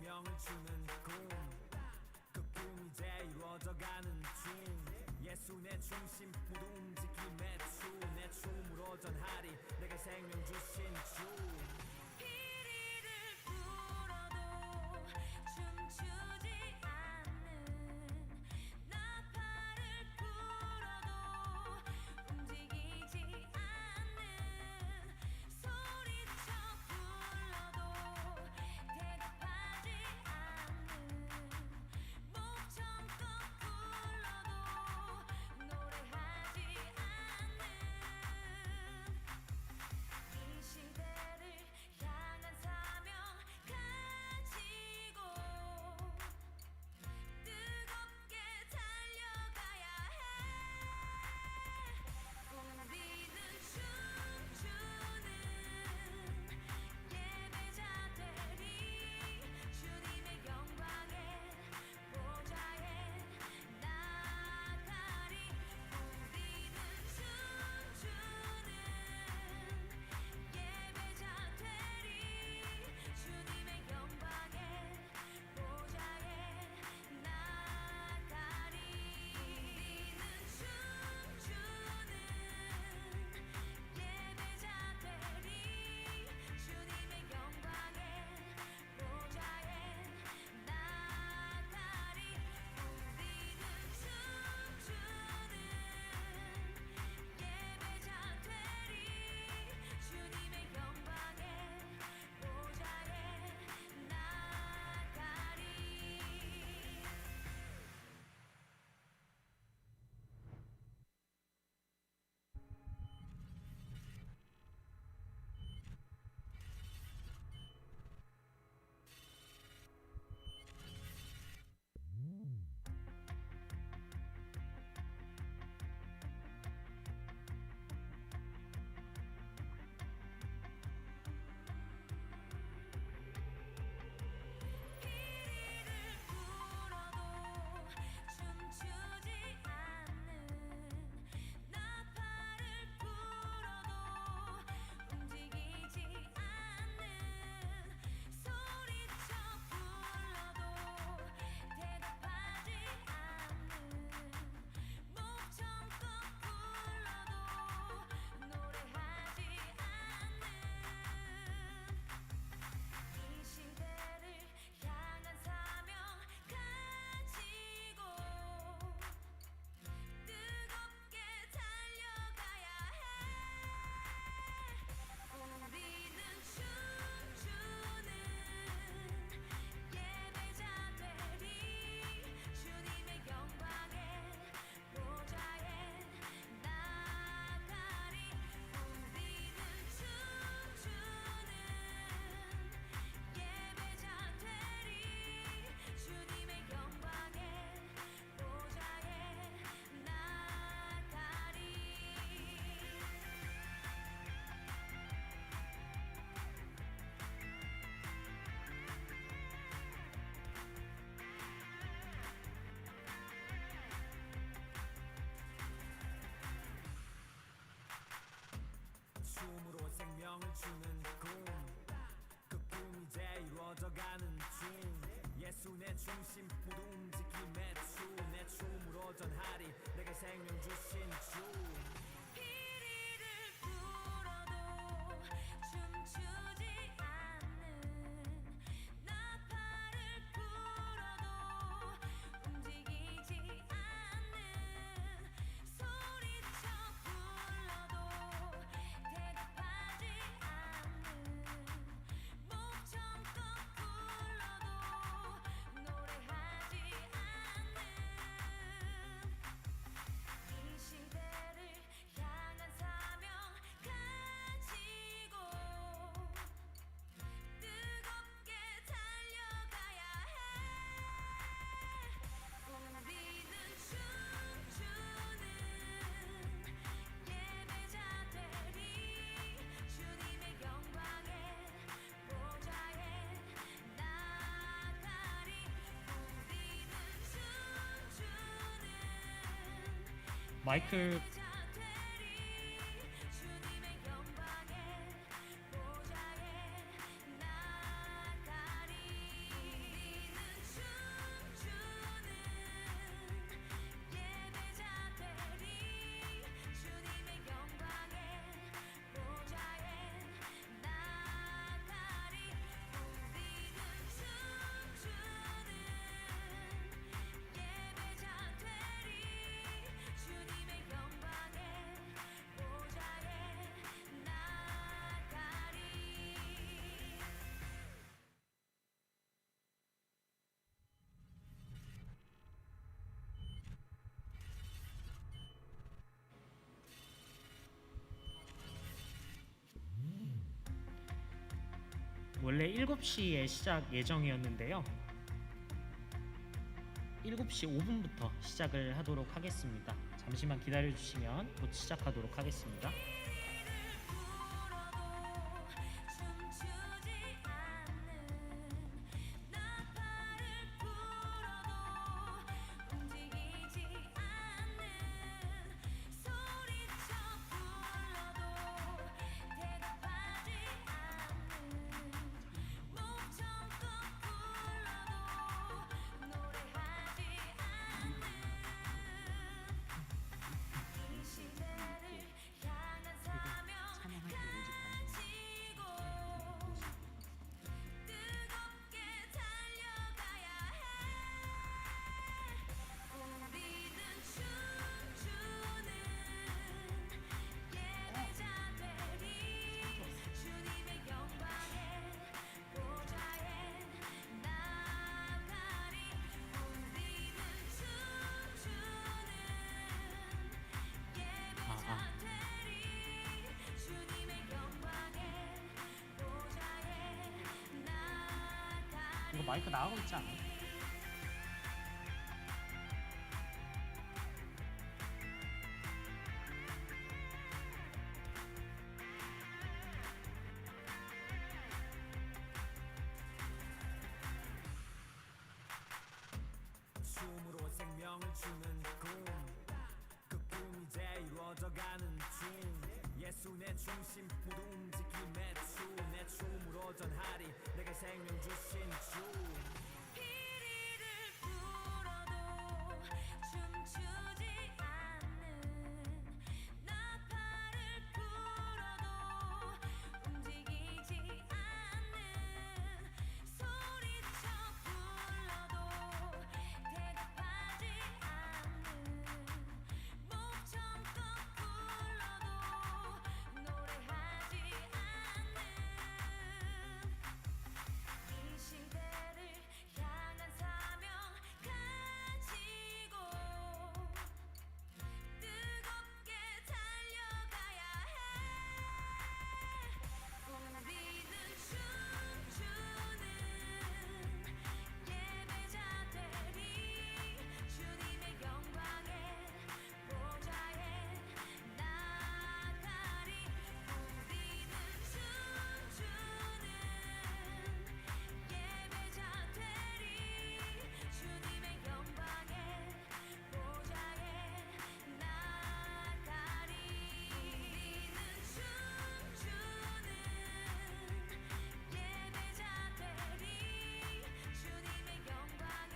생명을 주는 꿈, 그 꿈이 이제 이루어져가는 중. 예수 내 중심 모두 움직임의 춤내 춤으로 전하리 내게 생명 주신 주. 피리를 불어도 춤추지 않는 나팔을 불어도 움직이지 않는 소리쳐 불러도 대답하지 않는 목 청껏 불러도 노래하지 않는 이 시대를 향한 사명 가지고 뜨겁게 달려가야 해. 우리는 춤추는 예배자 되리 주님의 영광의 보좌에 나가리. 우리는 춤추는 예배자 되리 주님의 영광의 보좌에 나가리. 우리는 춤추는 예배자 되리 주님의 영광의 보좌에 나가리. 우리는 춤추는 예배자 되리 주님의 영광의 보좌에 나가리. 피리를 불어도 춤추지 않는 나팔을 불어도 움직이지 않는 소리쳐 불러도 대답하지 않는 목 청껏 불러도 노래하지 않는 이 시대를 향한 사명 가지고 뜨겁게 달려가야 해. 우리는 춤추는 예배자 되리 주님의 영광의 보좌에 나가리. 우리는 춤추는 예배자 되리 주님의 영광의 보좌에 나가리. 춤으로 생명을 주는 꿈, 그 꿈이 이제 이루어져가는 중. 예수 내 중심 모두 움직임의 춤내 춤으로 전하리 내게 생명 주신 주. 피리를 불어도 춤추지 않는 나팔을 불어도 움직이지 않는 소리쳐 불러도 대답하지 않는 목 청껏 불러도 노래하지 않는 이 시대를 향한 사명 가지고 뜨겁게 달려가야 해. 우리는 춤추는 예배자 되리 주님의 영광의 보좌에 나가리. 우리는 춤추는 마이크 예배자 되리 주님의 영광의 보좌에 나가리. 원래 7시에 시작 예정이었는데요. 7시 5분부터 시작을 하도록 하겠습니다. 잠시만 기다려 주시면 곧 시작하도록 하겠습니다. 춤추지 않는 나팔을 불어도 움직이지 않는 소리쳐 불러도 대답하지 않는 목 청껏 불러도 노래하지 않는 이 시대를 향한 사명 가지고 뜨겁게 달려가야 해. 우리는 춤추는 예배자들이 주님의 영광의 보좌에 나가리. 우리는 춤추는 예배자들이 주님의 영광의 보좌에 나가리. 이거 마이크 나가고 있지 않아요? 춤으로 생명을 주는 꿈, 그 꿈이 이제 이루어져가는 중. 예수 내 중심 모두 움직임의 춤내 춤으로 전하리 내게 생명 주신 주. 피리를 불어도 춤추지 않는 나팔을 불어도 움직이지 않는 소리쳐 불러도 대답하지 않는 목 청껏 불러도 노래하지 않는 이 시대를 향한 사명 가지고 뜨겁게 달려가야 해. 우리는 춤추는 예배자들이 주님의 영광의 보좌에 나가리. 우리는 춤추는 예배자들이 주님의 영광의 보좌에 나가리. 우리는 춤추는 예배자들이 주님의 영광의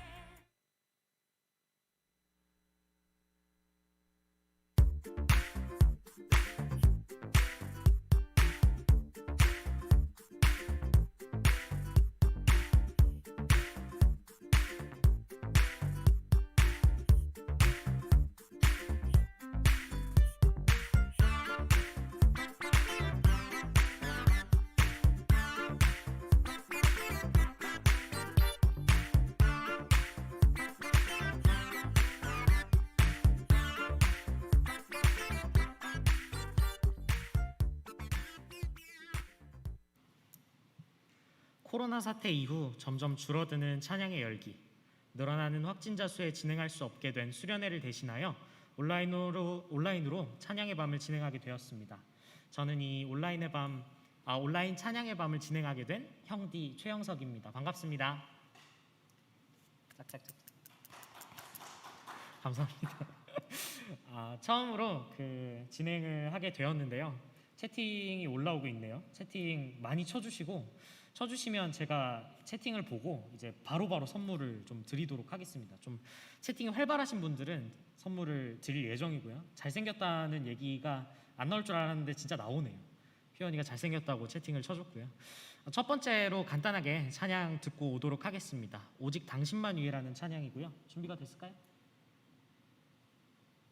코로나 사태 이후 점점 줄어드는 찬양의 열기, 늘어나는 확진자 수에 진행할 수 없게 된 수련회를 대신하여 온라인으로 찬양의 밤을 진행하게 되었습니다. 저는 이 온라인 찬양의 밤을 진행하게 된 형디 최영석입니다. 반갑습니다. 짝짝짝. 감사합니다. 처음으로 진행을 하게 되었는데요. 채팅이 올라오고 있네요. 채팅 많이 쳐주시면 제가 채팅을 보고 이제 바로바로 선물을 좀 드리도록 하겠습니다. 좀 채팅이 활발하신 분들은 선물을 드릴 예정이고요. 잘생겼다는 얘기가 안 나올 줄 알았는데 진짜 나오네요. 피언이가 잘생겼다고 채팅을 쳐줬고요. 첫 번째로 간단하게 찬양 듣고 오도록 하겠습니다. 오직 당신만 위해라는 찬양이고요. 준비가 됐을까요?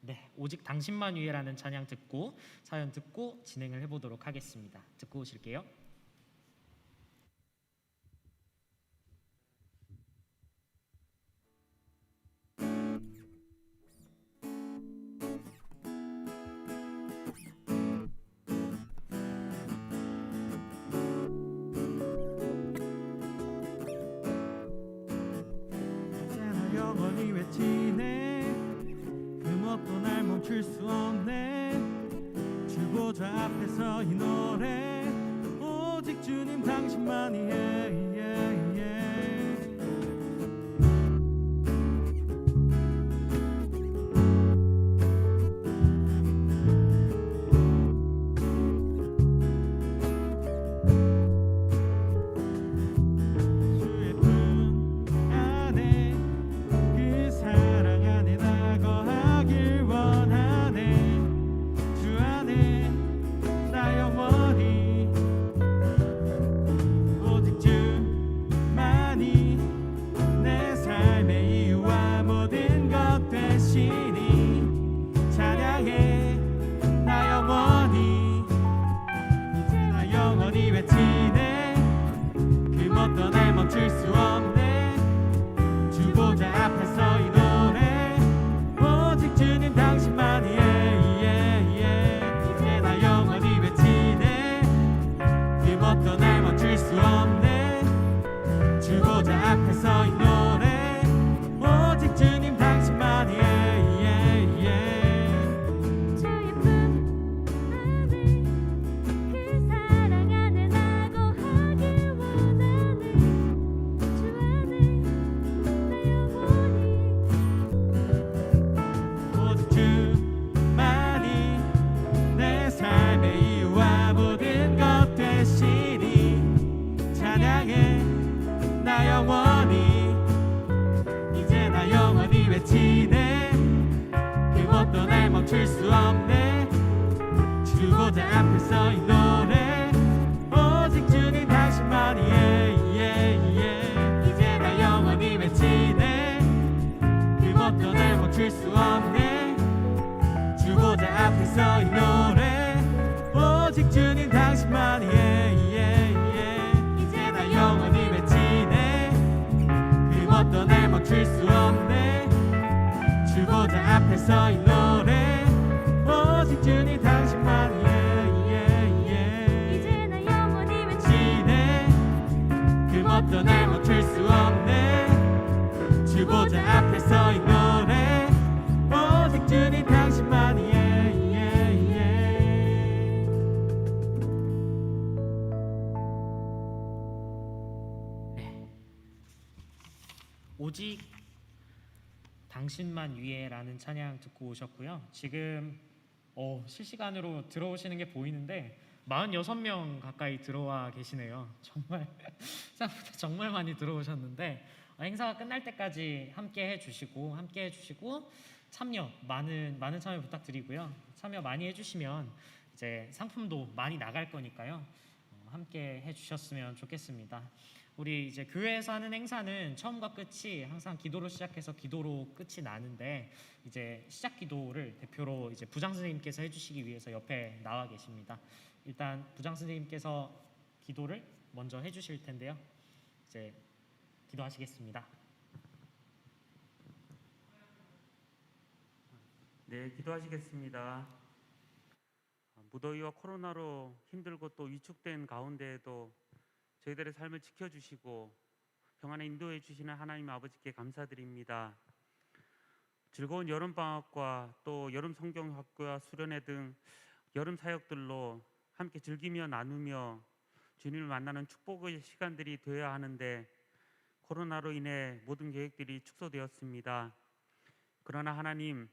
네, 오직 당신만 위해라는 찬양 듣고 사연 듣고 진행을 해보도록 하겠습니다. 듣고 오실게요. 외치네 그 무엇도 날 멈출 수 없네 주보좌 앞에서 이 노래 오직 주님 당신만이 주의 품 안에 그 사랑 안에 나 거하길 원하네 주 안에 나 영원히 오직 주만이 내 삶의 이유와 모든 것 되시니 찬양해 나 영원히 이제 나 영원히 외치네 그 뭣도 날 멈출 수 없네 주보좌 앞에서 이 노래 오직 주님 당신만이 이제 나 영원히 외치네 그 뭣도 날 멈출 수 없네 주보좌 앞에서 이 노래 오직 주님 당신만이 주의 품 안에 그 사랑 안에 나 거하길 원하네 주 안에 나 영원히 오직 주만이 내 삶의 이유와 모든 것 되시니 찬양해 나 영원히 이제 나 영원히 외치네 그 뭣도 날 멈출 수 없네 주보좌 앞에서 이 노래 오직 주님 당신만이 이제 나 영원히 외치네 그 뭣도 날 멈출 수 없네 주보좌 앞에서 이 노래 오직 주님 당신만이 이제 나 영원히 외치네 그 뭣도 날 멈출 수 없네 주보좌 앞에서 이 노래 오직 주님 당신만이 이제 나 영원히 외치네 그 뭣도 날 멈출 수 없네 주보좌 앞에서 이 노래 오직 주님 당신만이 오직 당신만 위에라는 찬양 듣고 오셨고요. 지금 실시간으로 들어오시는 게 보이는데 46명 가까이 들어와 계시네요. 정말 생각보다 정말 많이 들어오셨는데 행사가 끝날 때까지 함께 해주시고 참여 많은 참여 부탁드리고요. 참여 많이 해주시면 이제 상품도 많이 나갈 거니까요. 함께 해주셨으면 좋겠습니다. 우리 이제 교회에서 하는 행사는 처음과 끝이 항상 기도로 시작해서 기도로 끝이 나는데 이제 시작 기도를 대표로 이제 부장 선생님께서 해주시기 위해서 옆에 나와 계십니다. 일단 부장 선생님께서 기도를 먼저 해주실 텐데요. 이제 기도하시겠습니다. 네, 기도하시겠습니다. 무더위와 코로나로 힘들고 또 위축된 가운데에도 저희들의 삶을 지켜주시고 평안에 인도해 주시는 하나님 아버지께 감사드립니다. 즐거운 여름방학과 또 여름 성경학교와 수련회 등 여름 사역들로 함께 즐기며 나누며 주님을 만나는 축복의 시간들이 되어야 하는데 코로나로 인해 모든 계획들이 축소되었습니다. 그러나 하나님,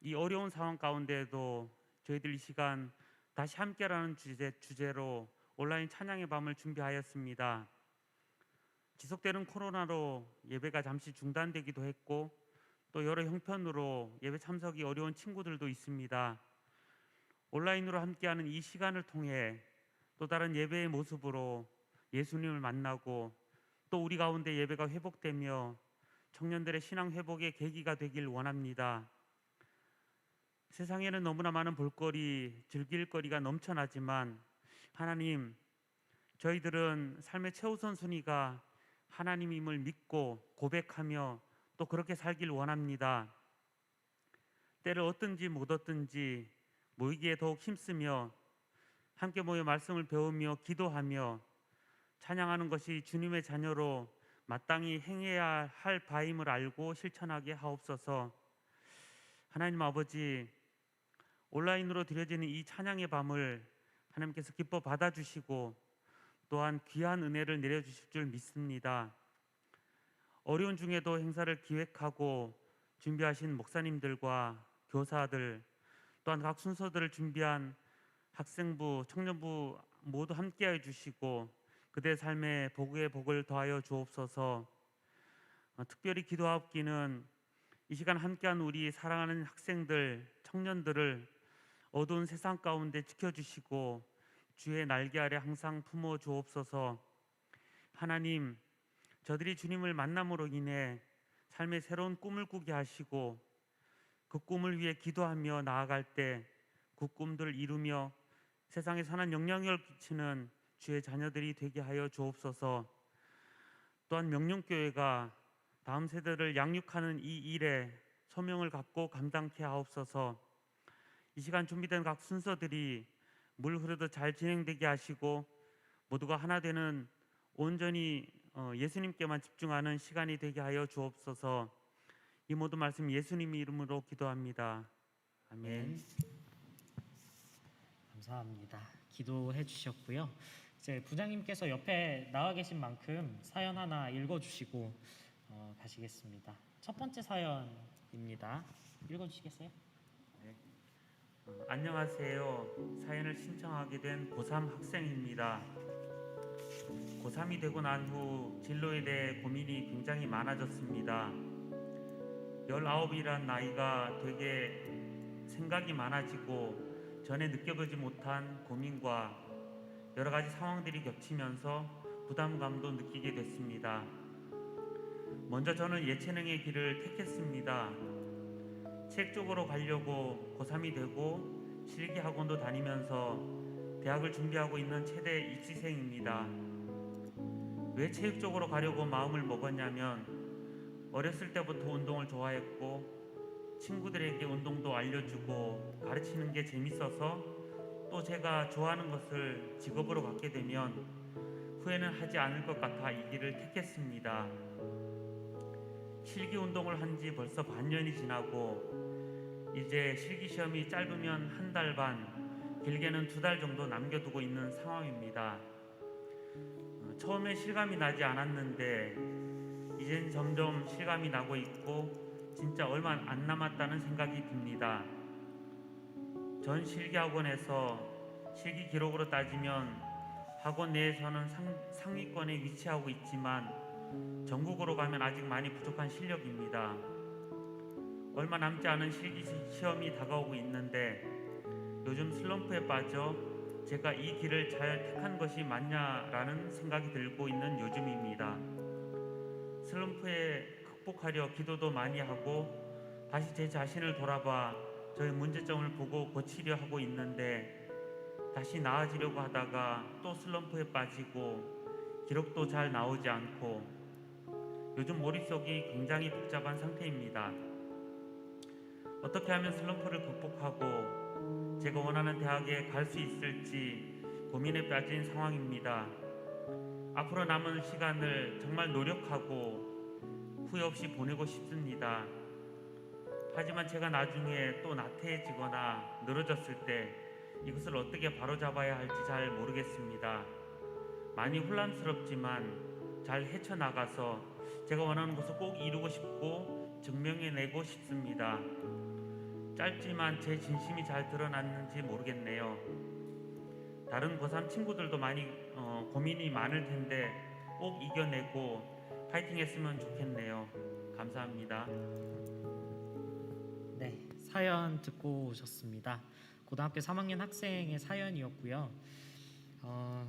이 어려운 상황 가운데에도 저희들 이 시간 다시 함께라는 주제로 온라인 찬양의 밤을 준비하였습니다. 지속되는 코로나로 예배가 잠시 중단되기도 했고 또 여러 형편으로 예배 참석이 어려운 친구들도 있습니다. 온라인으로 함께하는 이 시간을 통해 또 다른 예배의 모습으로 예수님을 만나고 또 우리 가운데 예배가 회복되며 청년들의 신앙 회복의 계기가 되길 원합니다. 세상에는 너무나 많은 볼거리, 즐길 거리가 넘쳐나지만 하나님, 저희들은 삶의 최우선 순위가 하나님임을 믿고 고백하며 또 그렇게 살길 원합니다. 때를 얻든지 못 얻든지 모이기에 더욱 힘쓰며 함께 모여 말씀을 배우며 기도하며 찬양하는 것이 주님의 자녀로 마땅히 행해야 할 바임을 알고 실천하게 하옵소서. 하나님 아버지, 온라인으로 드려지는 이 찬양의 밤을 하나님께서 기뻐 받아주시고 또한 귀한 은혜를 내려주실 줄 믿습니다. 어려운 중에도 행사를 기획하고 준비하신 목사님들과 교사들, 또한 각 순서들을 준비한 학생부, 청년부 모두 함께해 주시고 그대 삶에 복의 복을 더하여 주옵소서. 특별히 기도하옵기는 이 시간 함께한 우리 사랑하는 학생들, 청년들을 어두운 세상 가운데 지켜주시고 주의 날개 아래 항상 품어 주옵소서. 하나님, 저들이 주님을 만남으로 인해 삶의 새로운 꿈을 꾸게 하시고 그 꿈을 위해 기도하며 나아갈 때 그 꿈들을 이루며 세상에 선한 영향력을 끼치는 주의 자녀들이 되게 하여 주옵소서. 또한 명령교회가 다음 세대를 양육하는 이 일에 소명을 갖고 감당케 하옵소서. 이 시간 준비된 각 순서들이 물 흐르듯 잘 진행되게 하시고 모두가 하나 되는 온전히 예수님께만 집중하는 시간이 되게 하여 주옵소서. 이 모든 말씀 예수님 이름으로 기도합니다. 아멘. 감사합니다. 기도해 주셨고요. 이제 부장님께서 옆에 나와 계신 만큼 사연 하나 읽어주시고 가시겠습니다. 첫 번째 사연입니다. 읽어주시겠어요? 안녕하세요. 사연을 신청하게 된 고3 학생입니다. 고3이 되고 난 후 진로에 대해 고민이 굉장히 많아졌습니다. 19이란 나이가 되게 생각이 많아지고 전에 느껴보지 못한 고민과 여러 가지 상황들이 겹치면서 부담감도 느끼게 됐습니다. 먼저 저는 예체능의 길을 택했습니다. 책 쪽으로 가려고 고3이 되고 실기학원도 다니면서 대학을 준비하고 있는 최대 입시생입니다. 왜 체육 쪽으로 가려고 마음을 먹었냐면 어렸을 때부터 운동을 좋아했고 친구들에게 운동도 알려주고 가르치는 게 재밌어서 또 제가 좋아하는 것을 직업으로 갖게 되면 후회는 하지 않을 것 같아 이 길을 택했습니다. 실기 운동을 한 지 벌써 반년이 지나고 이제 실기 시험이 짧으면 한 달 반, 길게는 2달 정도 남겨두고 있는 상황입니다. 처음에 실감이 나지 않았는데 이젠 점점 실감이 나고 있고 진짜 얼마 안 남았다는 생각이 듭니다. 전 실기학원에서 실기 기록으로 따지면 학원 내에서는 상위권에 위치하고 있지만 전국으로 가면 아직 많이 부족한 실력입니다. 얼마 남지 않은 실기 시험이 다가오고 있는데 요즘 슬럼프에 빠져 제가 이 길을 잘 택한 것이 맞냐라는 생각이 들고 있는 요즘입니다. 슬럼프에 극복하려 기도도 많이 하고 다시 제 자신을 돌아봐 저의 문제점을 보고 고치려 하고 있는데 다시 나아지려고 하다가 또 슬럼프에 빠지고 기록도 잘 나오지 않고 요즘 머릿속이 굉장히 복잡한 상태입니다. 어떻게 하면 슬럼프를 극복하고 제가 원하는 대학에 갈 수 있을지 고민에 빠진 상황입니다. 앞으로 남은 시간을 정말 노력하고 후회 없이 보내고 싶습니다. 하지만 제가 나중에 또 나태해지거나 늘어졌을 때 이것을 어떻게 바로잡아야 할지 잘 모르겠습니다. 많이 혼란스럽지만 잘 헤쳐나가서 제가 원하는 것을 꼭 이루고 싶고 증명해내고 싶습니다. 짧지만 제 진심이 잘 드러났는지 모르겠네요. 다른 고3 친구들도 많이 고민이 많을 텐데 꼭 이겨내고 파이팅 했으면 좋겠네요. 감사합니다. 네, 사연 듣고 오셨습니다. 고등학교 3학년 학생의 사연이었고요.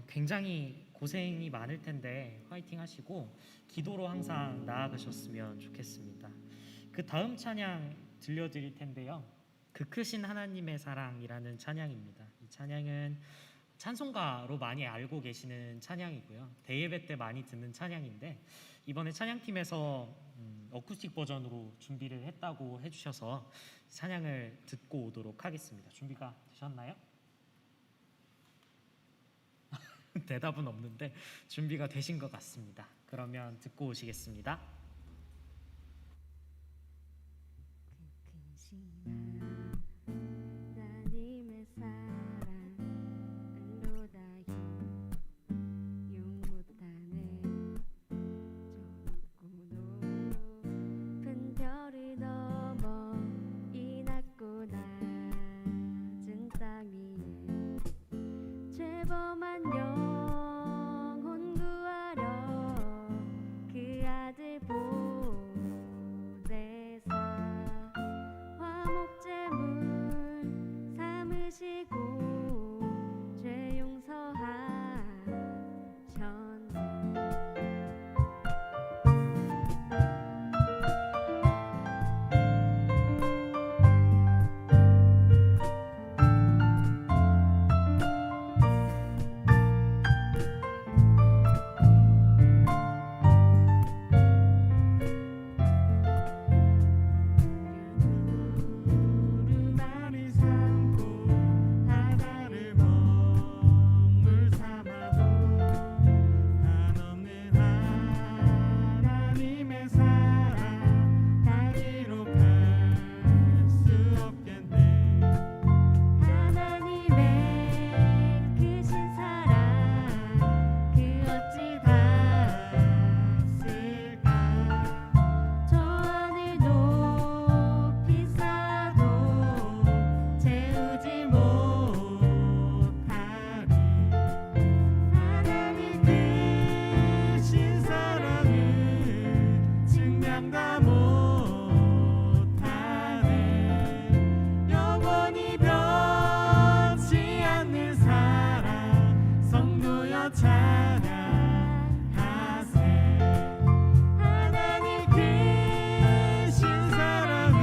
굉장히 고생이 많을 텐데 화이팅 하시고 기도로 항상 나아가셨으면 좋겠습니다. 그 다음 찬양 들려드릴 텐데요. 그 크신 하나님의 사랑이라는 찬양입니다. 이 찬양은 찬송가로 많이 알고 계시는 찬양이고요. 대예배 때 많이 듣는 찬양인데 이번에 찬양팀에서 어쿠스틱 버전으로 준비를 했다고 해주셔서 찬양을 듣고 오도록 하겠습니다. 준비가 되셨나요? 대답은 없는데 준비가 되신 것 같습니다. 그러면 듣고 오시겠습니다. 하나님의 사랑으로 다 용 못하네. 저 높은 별을 넘어 이 낮고 낮은 땅 위에 죄범한 영혼 구하러 그 아들 보내사 화목제물 삼으시고 죄 용서하셨네. 두루마리 삼고 바다를 먹물 삼아도 한없는 하나님의 사랑 다리로 갈 수 없겠네. 하나님의 크신 사랑 그 어찌 닿았을까. 저 하늘 높이 쌓아도 채우지 못하리. 하나님 크신 사랑을 증명다 못하네. 영원히 변치 않는 사랑 성도여 찬양하세. 하나님 크신 사랑을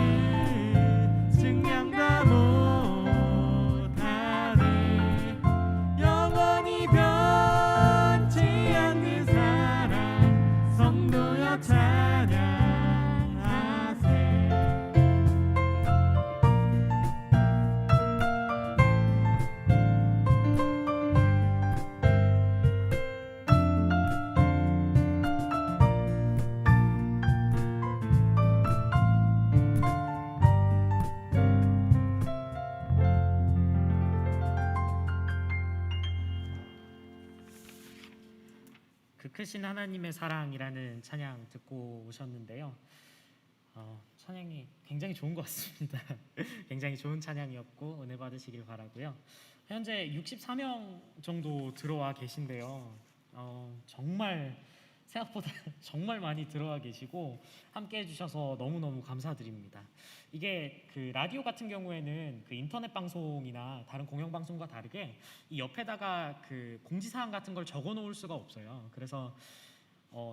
증명다 못하네. 영원히 변치 않는 사랑 성도여 찬양하세. 그 크신 하나님의 사랑이라는 찬양 듣고 오셨는데요. 찬양이 굉장히 좋은 것 같습니다. 굉장히 좋은 찬양이었고 은혜 받으시길 바라고요. 현재 64명 정도 들어와 계신데요. 정말 생각보다 정말 많이 들어와 계시고 함께 해주셔서 너무너무 감사드립니다. 이게 그 라디오 같은 경우에는 그 인터넷 방송이나 다른 공영 방송과 다르게 이 옆에다가 그 공지사항 같은 걸 적어 놓을 수가 없어요. 그래서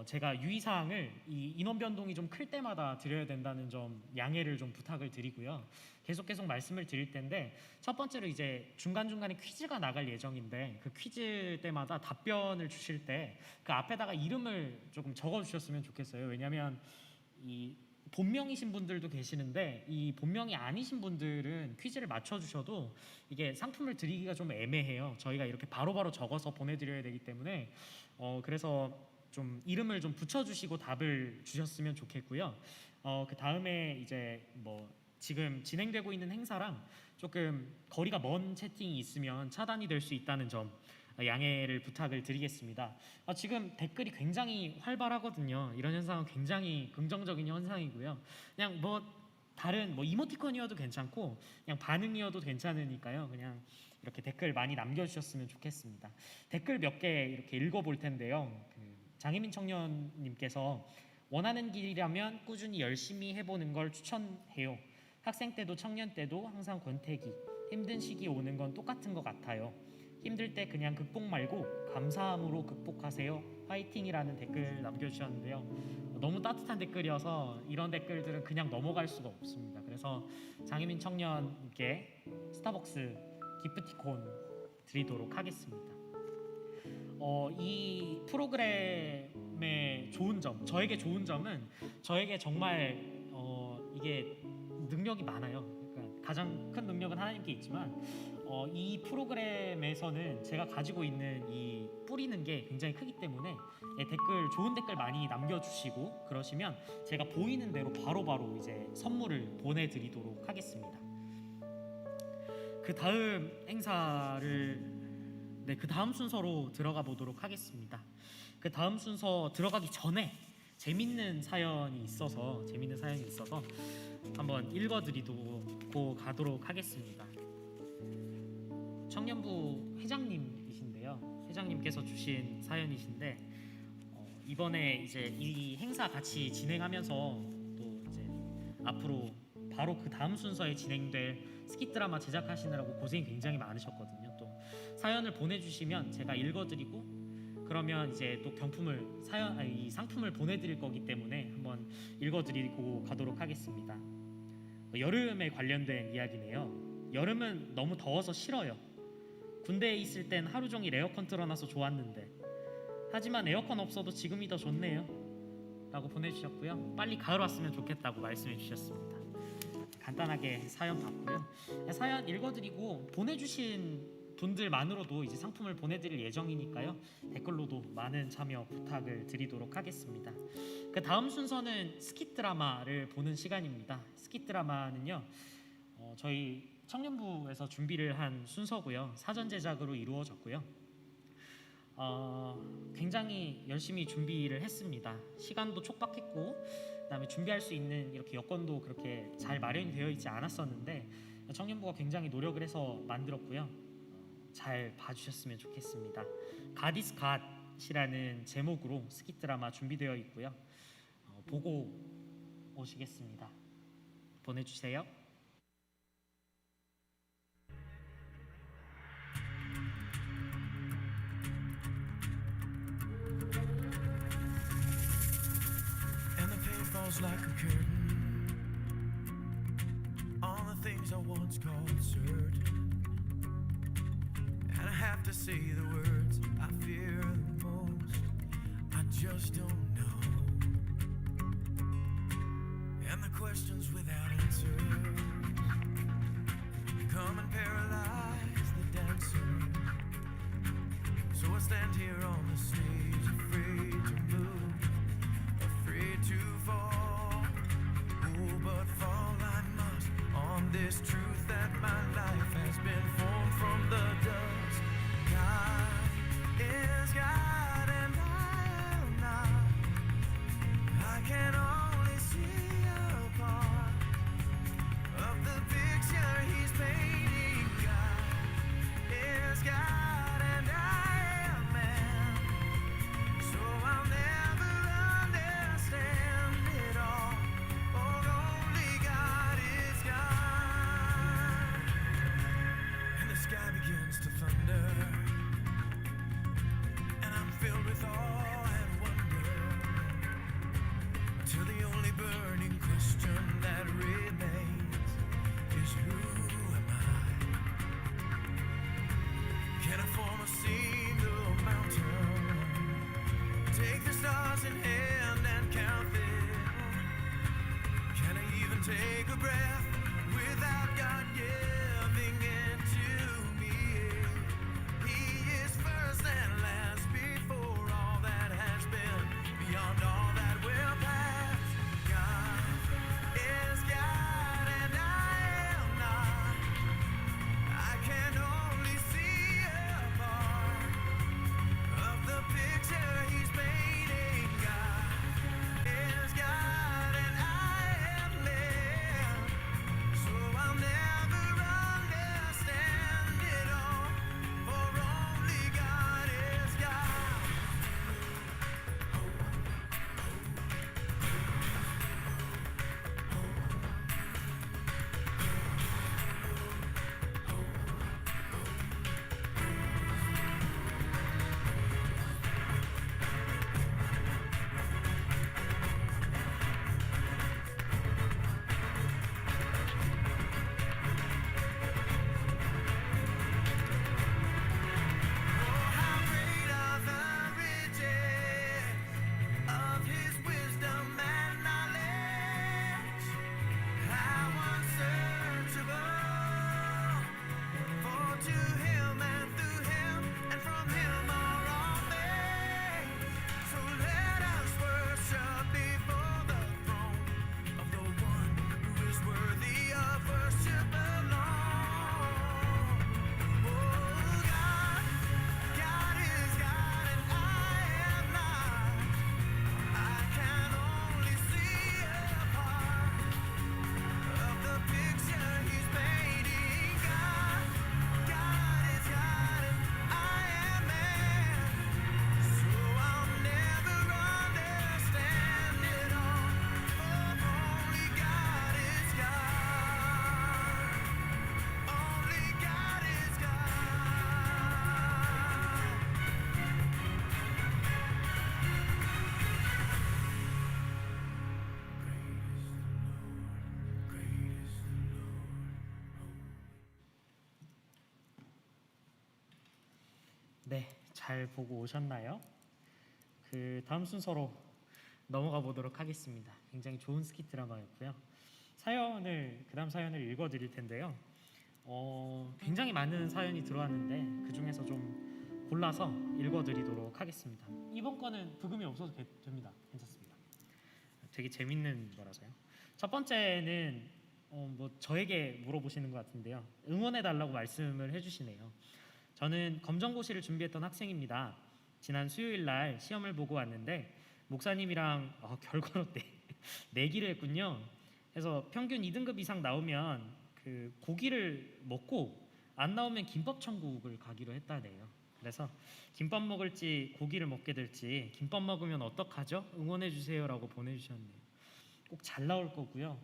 제가 유의사항을 이 인원 변동이 좀 클 때마다 드려야 된다는 점 양해를 좀 부탁을 드리고요. 계속 말씀을 드릴 텐데 첫 번째로 이제 중간중간에 퀴즈가 나갈 예정인데 그 퀴즈 때마다 답변을 주실 때 그 앞에다가 이름을 조금 적어 주셨으면 좋겠어요. 왜냐하면 이 본명이신 분들도 계시는데 이 본명이 아니신 분들은 퀴즈를 맞춰주셔도 이게 상품을 드리기가 좀 애매해요. 저희가 이렇게 바로바로 적어서 보내드려야 되기 때문에 그래서 좀 이름을 좀 붙여주시고 답을 주셨으면 좋겠고요. 그 다음에 이제 뭐 지금 진행되고 있는 행사랑 조금 거리가 먼 채팅이 있으면 차단이 될 수 있다는 점 양해를 부탁을 드리겠습니다. 지금 댓글이 굉장히 활발하거든요. 이런 현상은 굉장히 긍정적인 현상이고요. 그냥 뭐 다른 뭐 이모티콘이어도 괜찮고 그냥 반응이어도 괜찮으니까요. 그냥 이렇게 댓글 많이 남겨주셨으면 좋겠습니다. 댓글 몇 개 이렇게 읽어볼 텐데요. 장혜민 청년님께서 원하는 길이라면 꾸준히 열심히 해보는 걸 추천해요. 학생 때도 청년 때도 항상 권태기, 힘든 시기 오는 건 똑같은 것 같아요. 힘들 때 그냥 극복 말고 감사함으로 극복하세요. 화이팅이라는 댓글 남겨주셨는데요. 너무 따뜻한 댓글이어서 이런 댓글들은 그냥 넘어갈 수가 없습니다. 그래서 장혜민 청년님께 스타벅스 기프티콘 드리도록 하겠습니다. 이 프로그램의 좋은 점, 저에게 좋은 점은 저에게 정말 이게 능력이 많아요. 그러니까 가장 큰 능력은 하나님께 있지만 이 프로그램에서는 제가 가지고 있는 이 뿌리는 게 굉장히 크기 때문에 좋은 댓글 많이 남겨주시고 그러시면 제가 보이는 대로 바로바로 이제 선물을 보내드리도록 하겠습니다. 그 다음 그 다음 순서로 들어가 보도록 하겠습니다. 그 다음 순서 들어가기 전에 재밌는 사연이 있어서 한번 읽어드리고 가도록 하겠습니다. 청년부 회장님이신데요. 회장님께서 주신 사연이신데 이번에 이제 이 행사 같이 진행하면서 또 이제 앞으로 바로 그 다음 순서에 진행될 스킷 드라마 제작하시느라고 고생이 굉장히 많으셨거든요. 또 사연을 보내주시면 제가 읽어드리고 그러면 이제 또 이 상품을 보내드릴 거기 때문에 한번 읽어드리고 가도록 하겠습니다. 여름에 관련된 이야기네요. 여름은 너무 더워서 싫어요. 군대에 있을 땐 하루 종일 에어컨 틀어놔서 좋았는데 하지만 에어컨 없어도 지금이 더 좋네요 라고 보내주셨고요. 빨리 가을 왔으면 좋겠다고 말씀해 주셨습니다. 간단하게 사연 봤고요. 사연 읽어드리고 보내주신 분들만으로도 이제 상품을 보내드릴 예정이니까요. 댓글로도 많은 참여 부탁을 드리도록 하겠습니다. 그 다음 순서는 스킷 드라마를 보는 시간입니다. 스킷 드라마는요, 저희 청년부에서 준비를 한 순서고요. 사전 제작으로 이루어졌고요. 굉장히 열심히 준비를 했습니다. 시간도 촉박했고 그다음에 준비할 수 있는 이렇게 여건도 그렇게 잘 마련이 되어 있지 않았었는데 청년부가 굉장히 노력을 해서 만들었고요. 잘 봐주셨으면 좋겠습니다. God is God이라는 제목으로 스킷 드라마 준비되어 있고요. 보고 오시겠습니다. 보내주세요. And the pain falls like a curtain on the things I once called certain. And I have to say the words I fear the most. I just don't know. And the questions without answers come and paralyze the dancer. So I stand here on the stage, afraid to move, afraid to fall. Oh, but fall I must on this truth that my life has been formed from the dust. God is God and I am not. I can only see a part of the picture He's painting. God is God and I am man. So I'll never understand it all, for only God is God. And the sky begins to thunder, and I'm filled with awe and wonder, till the only burning question that remains is who am I? Can I form a single mountain? Take the stars in hand and count them. Can I even take a breath without God giving it to me? He is first and last, before all that has been, beyond all that will pass. God is God and I am not. I can only see a part of the picture He's painting. God is God and I am man. 네, 잘 보고 오셨나요? 그 다음 순서로 넘어가 보도록 하겠습니다. 굉장히 좋은 스키 드라마였고요. 그다음 사연을 읽어드릴 텐데요. 굉장히 많은 사연이 들어왔는데 그 중에서 좀 골라서 읽어드리도록 하겠습니다. 이번 거는 부금이 없어도 됩니다. 괜찮습니다. 되게 재밌는 거라서요. 첫 번째는 뭐 저에게 물어보시는 것 같은데요. 응원해 달라고 말씀을 해주시네요. 저는 검정고시를 준비했던 학생입니다. 지난 수요일 날 시험을 보고 왔는데 목사님이랑 결과로 내기를 했군요. 그래서 평균 2등급 이상 나오면 그 고기를 먹고 안 나오면 김밥 천국을 가기로 했다네요. 그래서 김밥 먹을지 고기를 먹게 될지 김밥 먹으면 어떡하죠? 응원해 주세요라고 보내주셨네요. 꼭 잘 나올 거고요.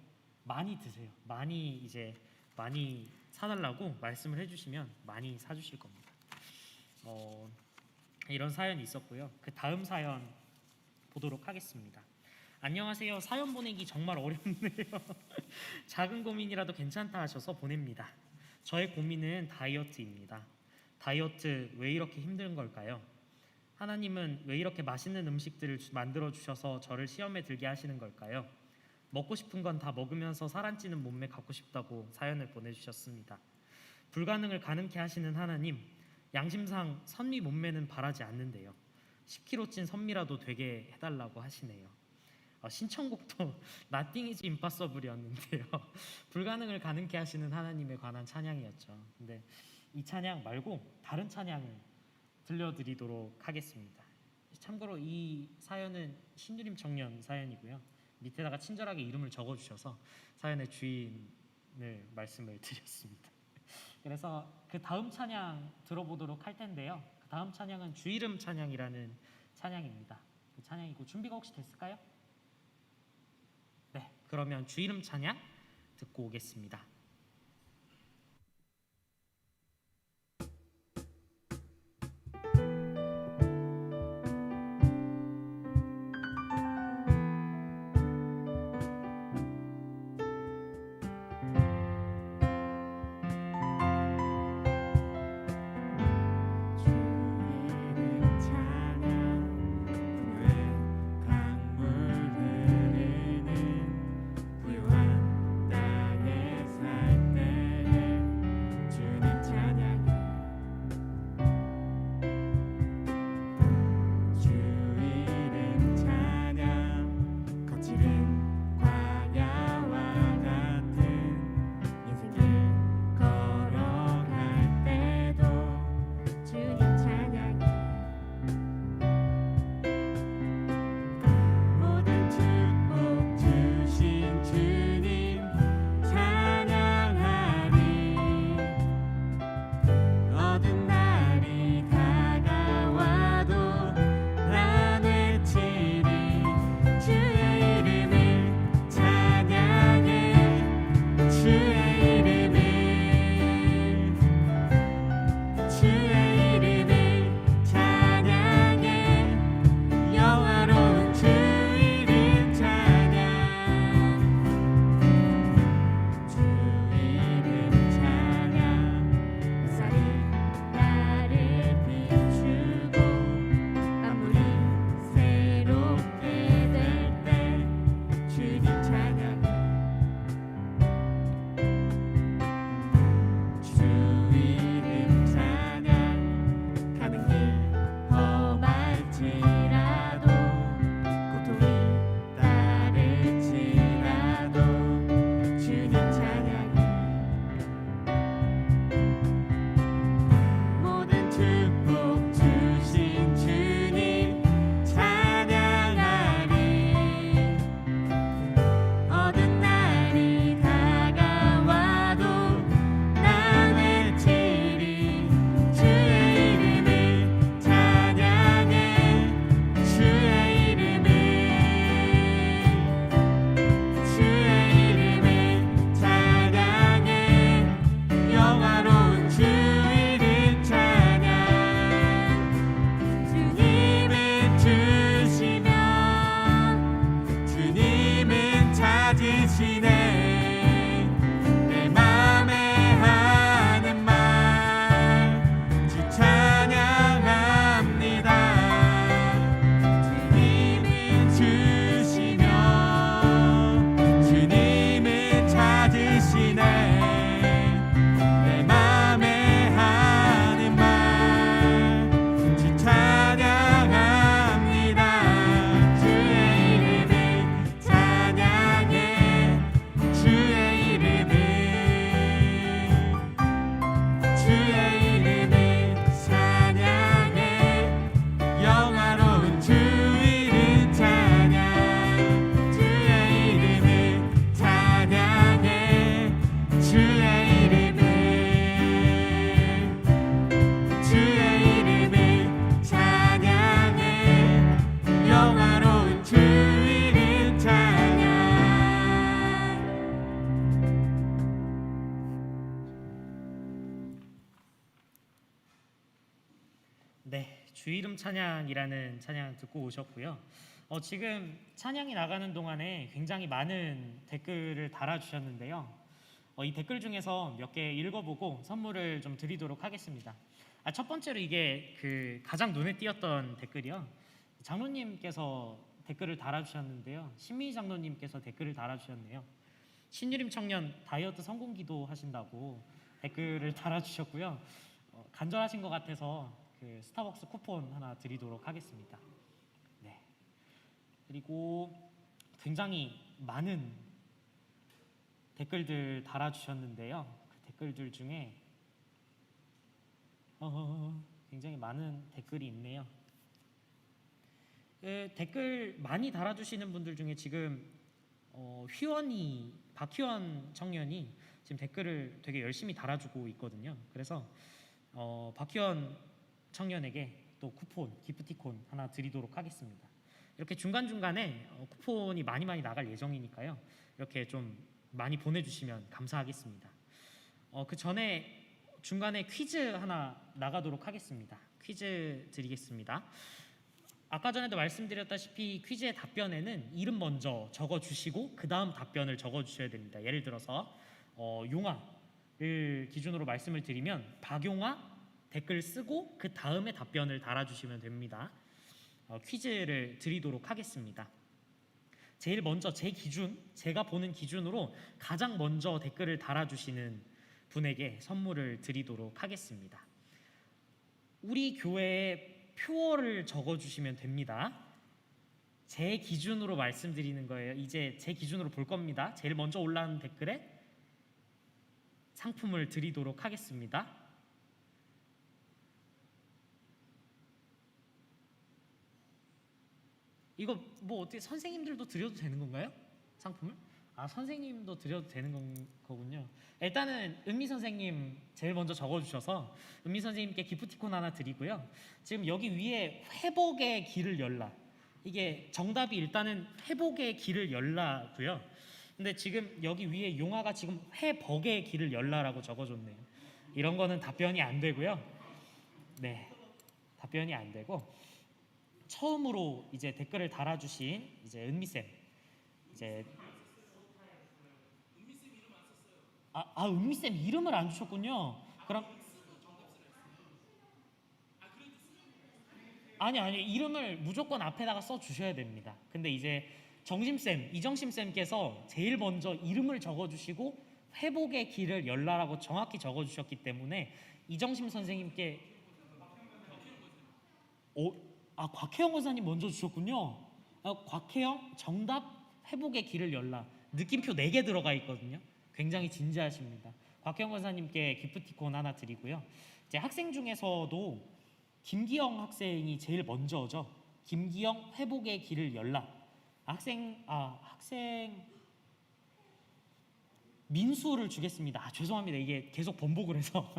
많이 드세요. 많이 사달라고 말씀을 해주시면 많이 사주실 겁니다. 이런 사연이 있었고요. 그 다음 사연 보도록 하겠습니다. 안녕하세요. 사연 보내기 정말 어렵네요. 작은 고민이라도 괜찮다 하셔서 보냅니다. 저의 고민은 다이어트입니다. 다이어트 왜 이렇게 힘든 걸까요? 하나님은 왜 이렇게 맛있는 음식들을 만들어 주셔서 저를 시험에 들게 하시는 걸까요? 먹고 싶은 건 다 먹으면서 살 안 찌는 몸매 갖고 싶다고 사연을 보내주셨습니다. 불가능을 가능케 하시는 하나님, 양심상 선미 몸매는 바라지 않는데요. 10kg 찐 선미라도 되게 해달라고 하시네요. 신청곡도 Nothing is Impossible이었는데요. 불가능을 가능케 하시는 하나님에 관한 찬양이었죠. 근데 이 찬양 말고 다른 찬양을 들려드리도록 하겠습니다. 참고로 이 사연은 신유림 청년 사연이고요. 밑에다가 친절하게 이름을 적어주셔서 사연의 주인을 말씀을 드렸습니다. 그래서 그 다음 찬양 들어보도록 할 텐데요. 그 다음 찬양은 주이름 찬양이라는 찬양입니다. 그 찬양이고 준비가 혹시 됐을까요? 네, 그러면 주이름 찬양 듣고 오겠습니다. 주이름 찬양 후에 강물 흐르는 부유한 땅에 네, 주 이름 찬양이라는 찬양 듣고 오셨고요. 지금 찬양이 나가는 동안에 굉장히 많은 댓글을 달아주셨는데요. 이 댓글 중에서 몇 개 읽어보고 선물을 좀 드리도록 하겠습니다. 첫 번째로 이게 그 가장 눈에 띄었던 댓글이요. 장로님께서 댓글을 달아주셨는데요. 신미 장로님께서 댓글을 달아주셨네요. 신유림 청년 다이어트 성공 기도 하신다고 댓글을 달아주셨고요. 간절하신 것 같아서 그 스타벅스 쿠폰 하나 드리도록 하겠습니다. 네. 그리고 굉장히 많은 댓글들 달아주셨는데요. 그 댓글들 중에 굉장히 많은 댓글이 있네요. 그 댓글 많이 달아주시는 분들 중에 지금 박희원 청년이 지금 댓글을 되게 열심히 달아주고 있거든요. 그래서 박희원 청년에게 또 쿠폰, 기프티콘 하나 드리도록 하겠습니다. 이렇게 중간중간에 쿠폰이 많이 나갈 예정이니까요. 이렇게 좀 많이 보내주시면 감사하겠습니다. 그 전에 중간에 퀴즈 하나 나가도록 하겠습니다. 퀴즈 드리겠습니다. 아까 전에도 말씀드렸다시피 퀴즈의 답변에는 이름 먼저 적어주시고 그 다음 답변을 적어주셔야 됩니다. 예를 들어서 용화를 기준으로 말씀을 드리면 박용화 댓글 쓰고 그 다음에 답변을 달아주시면 됩니다. 퀴즈를 드리도록 하겠습니다. 제일 먼저 제가 보는 기준으로 가장 먼저 댓글을 달아주시는 분에게 선물을 드리도록 하겠습니다. 우리 교회에 표어를 적어주시면 됩니다. 제 기준으로 말씀드리는 거예요. 이제 제 기준으로 볼 겁니다. 제일 먼저 올라온 댓글에 상품을 드리도록 하겠습니다. 이거 뭐 어떻게 선생님들도 드려도 되는 건가요? 상품을? 선생님도 드려도 되는 거군요. 일단은 은미 선생님 제일 먼저 적어주셔서 은미 선생님께 기프티콘 하나 드리고요. 지금 여기 위에 회복의 길을 열라. 이게 정답이 일단은 회복의 길을 열라고요. 근데 지금 여기 위에 용화가 지금 회복의 길을 열라라고 적어줬네요. 이런 거는 답변이 안 되고요. 네, 답변이 안 되고 처음으로 이제 댓글을 달아주신 이제 은미 쌤 이제 은미 쌤 이름을 안 주셨군요. 그럼 아니 이름을 무조건 앞에다가 써 주셔야 됩니다. 근데 이제 이정심 쌤께서 제일 먼저 이름을 적어주시고 회복의 길을 열라라고 정확히 적어주셨기 때문에 이정심 선생님께 곽혜영 권사님 먼저 주셨군요. 곽혜영 정답 회복의 길을 열라. 느낌표 4개 들어가 있거든요. 굉장히 진지하십니다. 곽혜영 권사님께 기프티콘 하나 드리고요. 이제 학생 중에서도 김기영 학생이 제일 먼저죠. 김기영 회복의 길을 열라. 학생 민수를 주겠습니다. 죄송합니다. 이게 계속 번복을 해서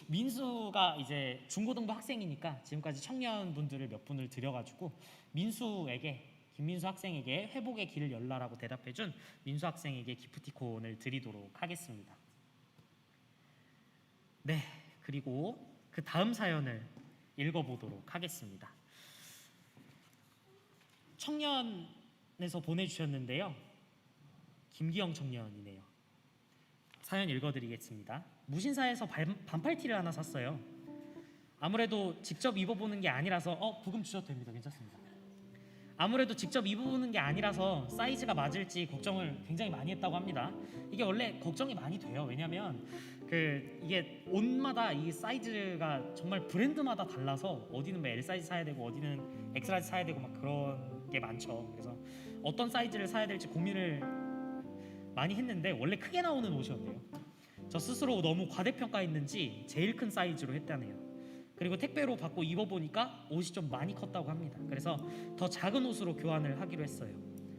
민수가 이제 중고등부 학생이니까 지금까지 청년분들을 몇 분을 드려가지고 김민수 학생에게 회복의 길을 열라라고 대답해준 민수 학생에게 기프티콘을 드리도록 하겠습니다. 네, 그리고 그 다음 사연을 읽어보도록 하겠습니다. 청년에서 보내주셨는데요. 김기영 청년이네요. 사연 읽어드리겠습니다. 무신사에서 반팔티를 하나 샀어요. 아무래도 직접 입어보는 게 아니라서 부금 주셔도 됩니다. 괜찮습니다. 아무래도 직접 입어보는 게 아니라서 사이즈가 맞을지 걱정을 굉장히 많이 했다고 합니다. 이게 원래 걱정이 많이 돼요. 왜냐하면 이게 옷마다 이 사이즈가 정말 브랜드마다 달라서 어디는 L 사이즈 사야 되고 어디는 X 사이즈 사야 되고 막 그런 게 많죠. 그래서 어떤 사이즈를 사야 될지 고민을 많이 했는데 원래 크게 나오는 옷이었네요. 저 스스로 너무 과대평가했는지 제일 큰 사이즈로 했다네요. 그리고 택배로 받고 입어보니까 옷이 좀 많이 컸다고 합니다. 그래서 더 작은 옷으로 교환을 하기로 했어요.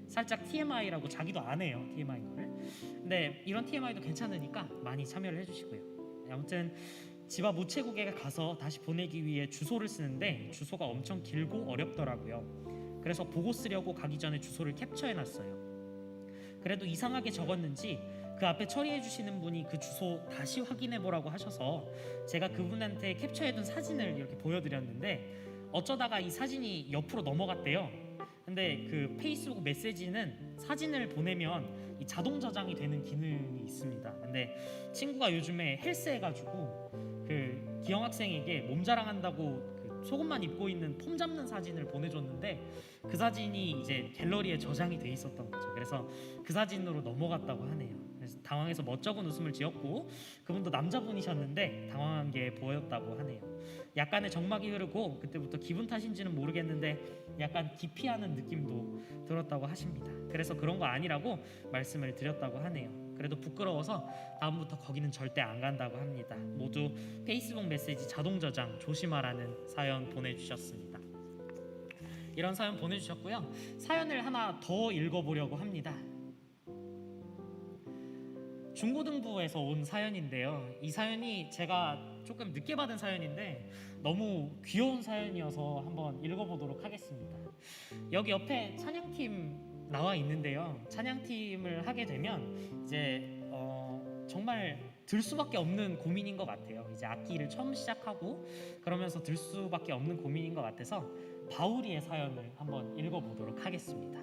살짝 TMI라고 자기도 안 해요. TMI를. 근데 이런 TMI도 괜찮으니까 많이 참여를 해주시고요. 아무튼 집 앞 우체국에 가서 다시 보내기 위해 주소를 쓰는데 주소가 엄청 길고 어렵더라고요. 그래서 보고 쓰려고 가기 전에 주소를 캡처해놨어요. 그래도 이상하게 적었는지 그 앞에 처리해 주시는 분이 그 주소 다시 확인해 보라고 하셔서 제가 그분한테 캡처해둔 사진을 이렇게 보여드렸는데 어쩌다가 이 사진이 옆으로 넘어갔대요. 근데 그 페이스북 메시지는 사진을 보내면 이 자동 저장이 되는 기능이 있습니다. 근데 친구가 요즘에 헬스 해가지고 그 기영 학생에게 몸 자랑한다고 그 속옷만 입고 있는 폼 잡는 사진을 보내줬는데 그 사진이 이제 갤러리에 저장이 돼 있었던 거죠. 그래서 그 사진으로 넘어갔다고 하네요. 그래서 당황해서 멋쩍은 웃음을 지었고 그분도 남자분이셨는데 당황한 게 보였다고 하네요. 약간의 정막이 흐르고 그때부터 기분 탓인지는 모르겠는데 약간 기피하는 느낌도 들었다고 하십니다. 그래서 그런 거 아니라고 말씀을 드렸다고 하네요. 그래도 부끄러워서 다음부터 거기는 절대 안 간다고 합니다. 모두 페이스북 메시지 자동 저장 조심하라는 사연 보내주셨습니다. 이런 사연 보내주셨고요. 사연을 하나 더 읽어보려고 합니다. 중고등부에서 온 사연인데요. 이 사연이 제가 조금 늦게 받은 사연인데 너무 귀여운 사연이어서 한번 읽어보도록 하겠습니다. 여기 옆에 찬양팀 나와 있는데요. 찬양팀을 하게 되면 이제 정말 들 수밖에 없는 고민인 것 같아요. 이제 악기를 처음 시작하고 그러면서 들 수밖에 없는 고민인 것 같아서 바울이의 사연을 한번 읽어보도록 하겠습니다.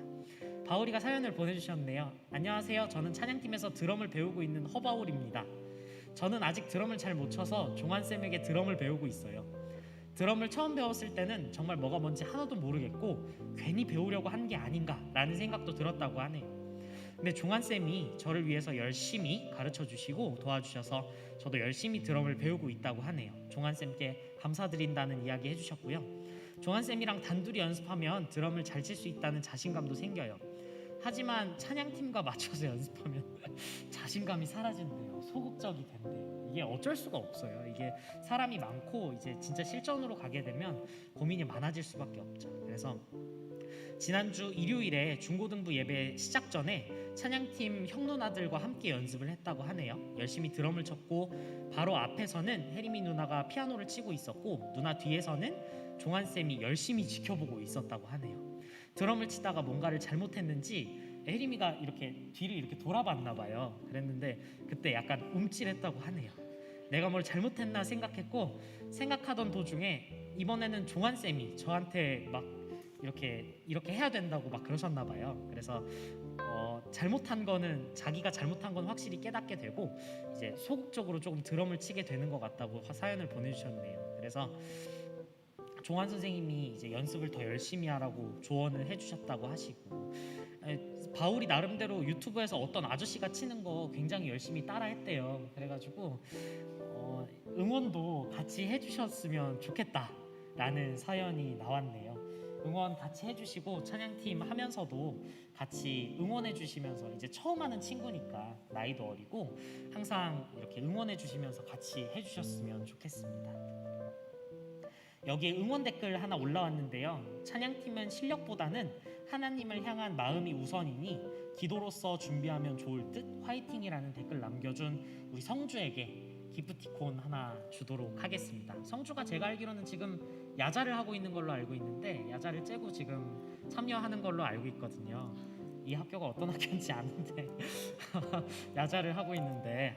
바울이가 사연을 보내주셨네요. 안녕하세요. 저는 찬양팀에서 드럼을 배우고 있는 허바울입니다. 저는 아직 드럼을 잘 못 쳐서 종환쌤에게 드럼을 배우고 있어요. 드럼을 처음 배웠을 때는 정말 뭐가 뭔지 하나도 모르겠고 괜히 배우려고 한 게 아닌가라는 생각도 들었다고 하네요. 근데 종환쌤이 저를 위해서 열심히 가르쳐 주시고 도와주셔서 저도 열심히 드럼을 배우고 있다고 하네요. 종환쌤께 감사드린다는 이야기 해주셨고요. 종환쌤이랑 단둘이 연습하면 드럼을 잘 칠 수 있다는 자신감도 생겨요. 하지만 찬양팀과 맞춰서 연습하면 자신감이 사라진대요. 소극적이 된대요. 이게 어쩔 수가 없어요. 이게 사람이 많고 이제 진짜 실전으로 가게 되면 고민이 많아질 수밖에 없죠. 그래서 지난주 일요일에 중고등부 예배 시작 전에 찬양팀 형 누나들과 함께 연습을 했다고 하네요. 열심히 드럼을 쳤고 바로 앞에서는 혜림이 누나가 피아노를 치고 있었고 누나 뒤에서는 종환쌤이 열심히 지켜보고 있었다고 하네요. 드럼을 치다가 뭔가를 잘못했는지 혜림이가 이렇게 뒤를 이렇게 돌아봤나 봐요. 그랬는데 그때 약간 움찔했다고 하네요. 내가 뭘 잘못했나 생각했고 생각하던 도중에 이번에는 종환쌤이 저한테 막 이렇게 해야 된다고 막 그러셨나 봐요. 그래서 잘못한 거는 자기가 잘못한 건 확실히 깨닫게 되고 이제 소극적으로 조금 드럼을 치게 되는 것 같다고 사연을 보내주셨네요. 그래서 종환 선생님이 이제 연습을 더 열심히 하라고 조언을 해주셨다고 하시고 바울이 나름대로 유튜브에서 어떤 아저씨가 치는 거 굉장히 열심히 따라했대요. 그래가지고 응원도 같이 해주셨으면 좋겠다라는 사연이 나왔네요. 응원 같이 해주시고 찬양팀 하면서도 같이 응원해 주시면서 이제 처음 하는 친구니까 나이도 어리고 항상 이렇게 응원해 주시면서 같이 해주셨으면 좋겠습니다. 여기에 응원 댓글 하나 올라왔는데요. 찬양팀은 실력보다는 하나님을 향한 마음이 우선이니 기도로서 준비하면 좋을 듯 화이팅이라는 댓글 남겨준 우리 성주에게 기프티콘 하나 주도록 하겠습니다. 성주가 제가 알기로는 지금 야자를 하고 있는 걸로 알고 있는데 야자를 째고 지금 참여하는 걸로 알고 있거든요. 이 학교가 어떤 학교인지 아는데 야자를 하고 있는데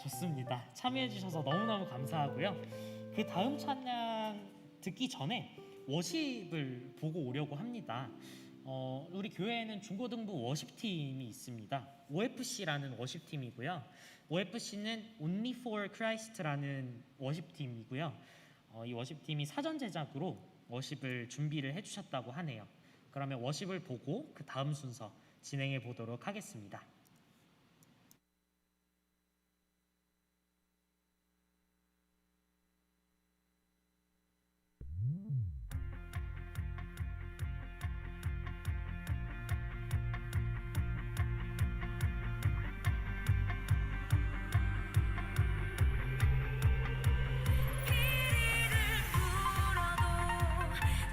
좋습니다. 참여해 주셔서 너무너무 감사하고요. 그 다음 찬양 듣기 전에 워십을 보고 오려고 합니다. 우리 교회에는 중고등부 워십팀이 있습니다. OFC라는 워십팀이고요. OFC는 Only for Christ라는 워십팀이고요. 이 워십팀이 사전 제작으로 워십을 준비를 해주셨다고 하네요. 그러면 워십을 보고 그 다음 순서 진행해 보도록 하겠습니다.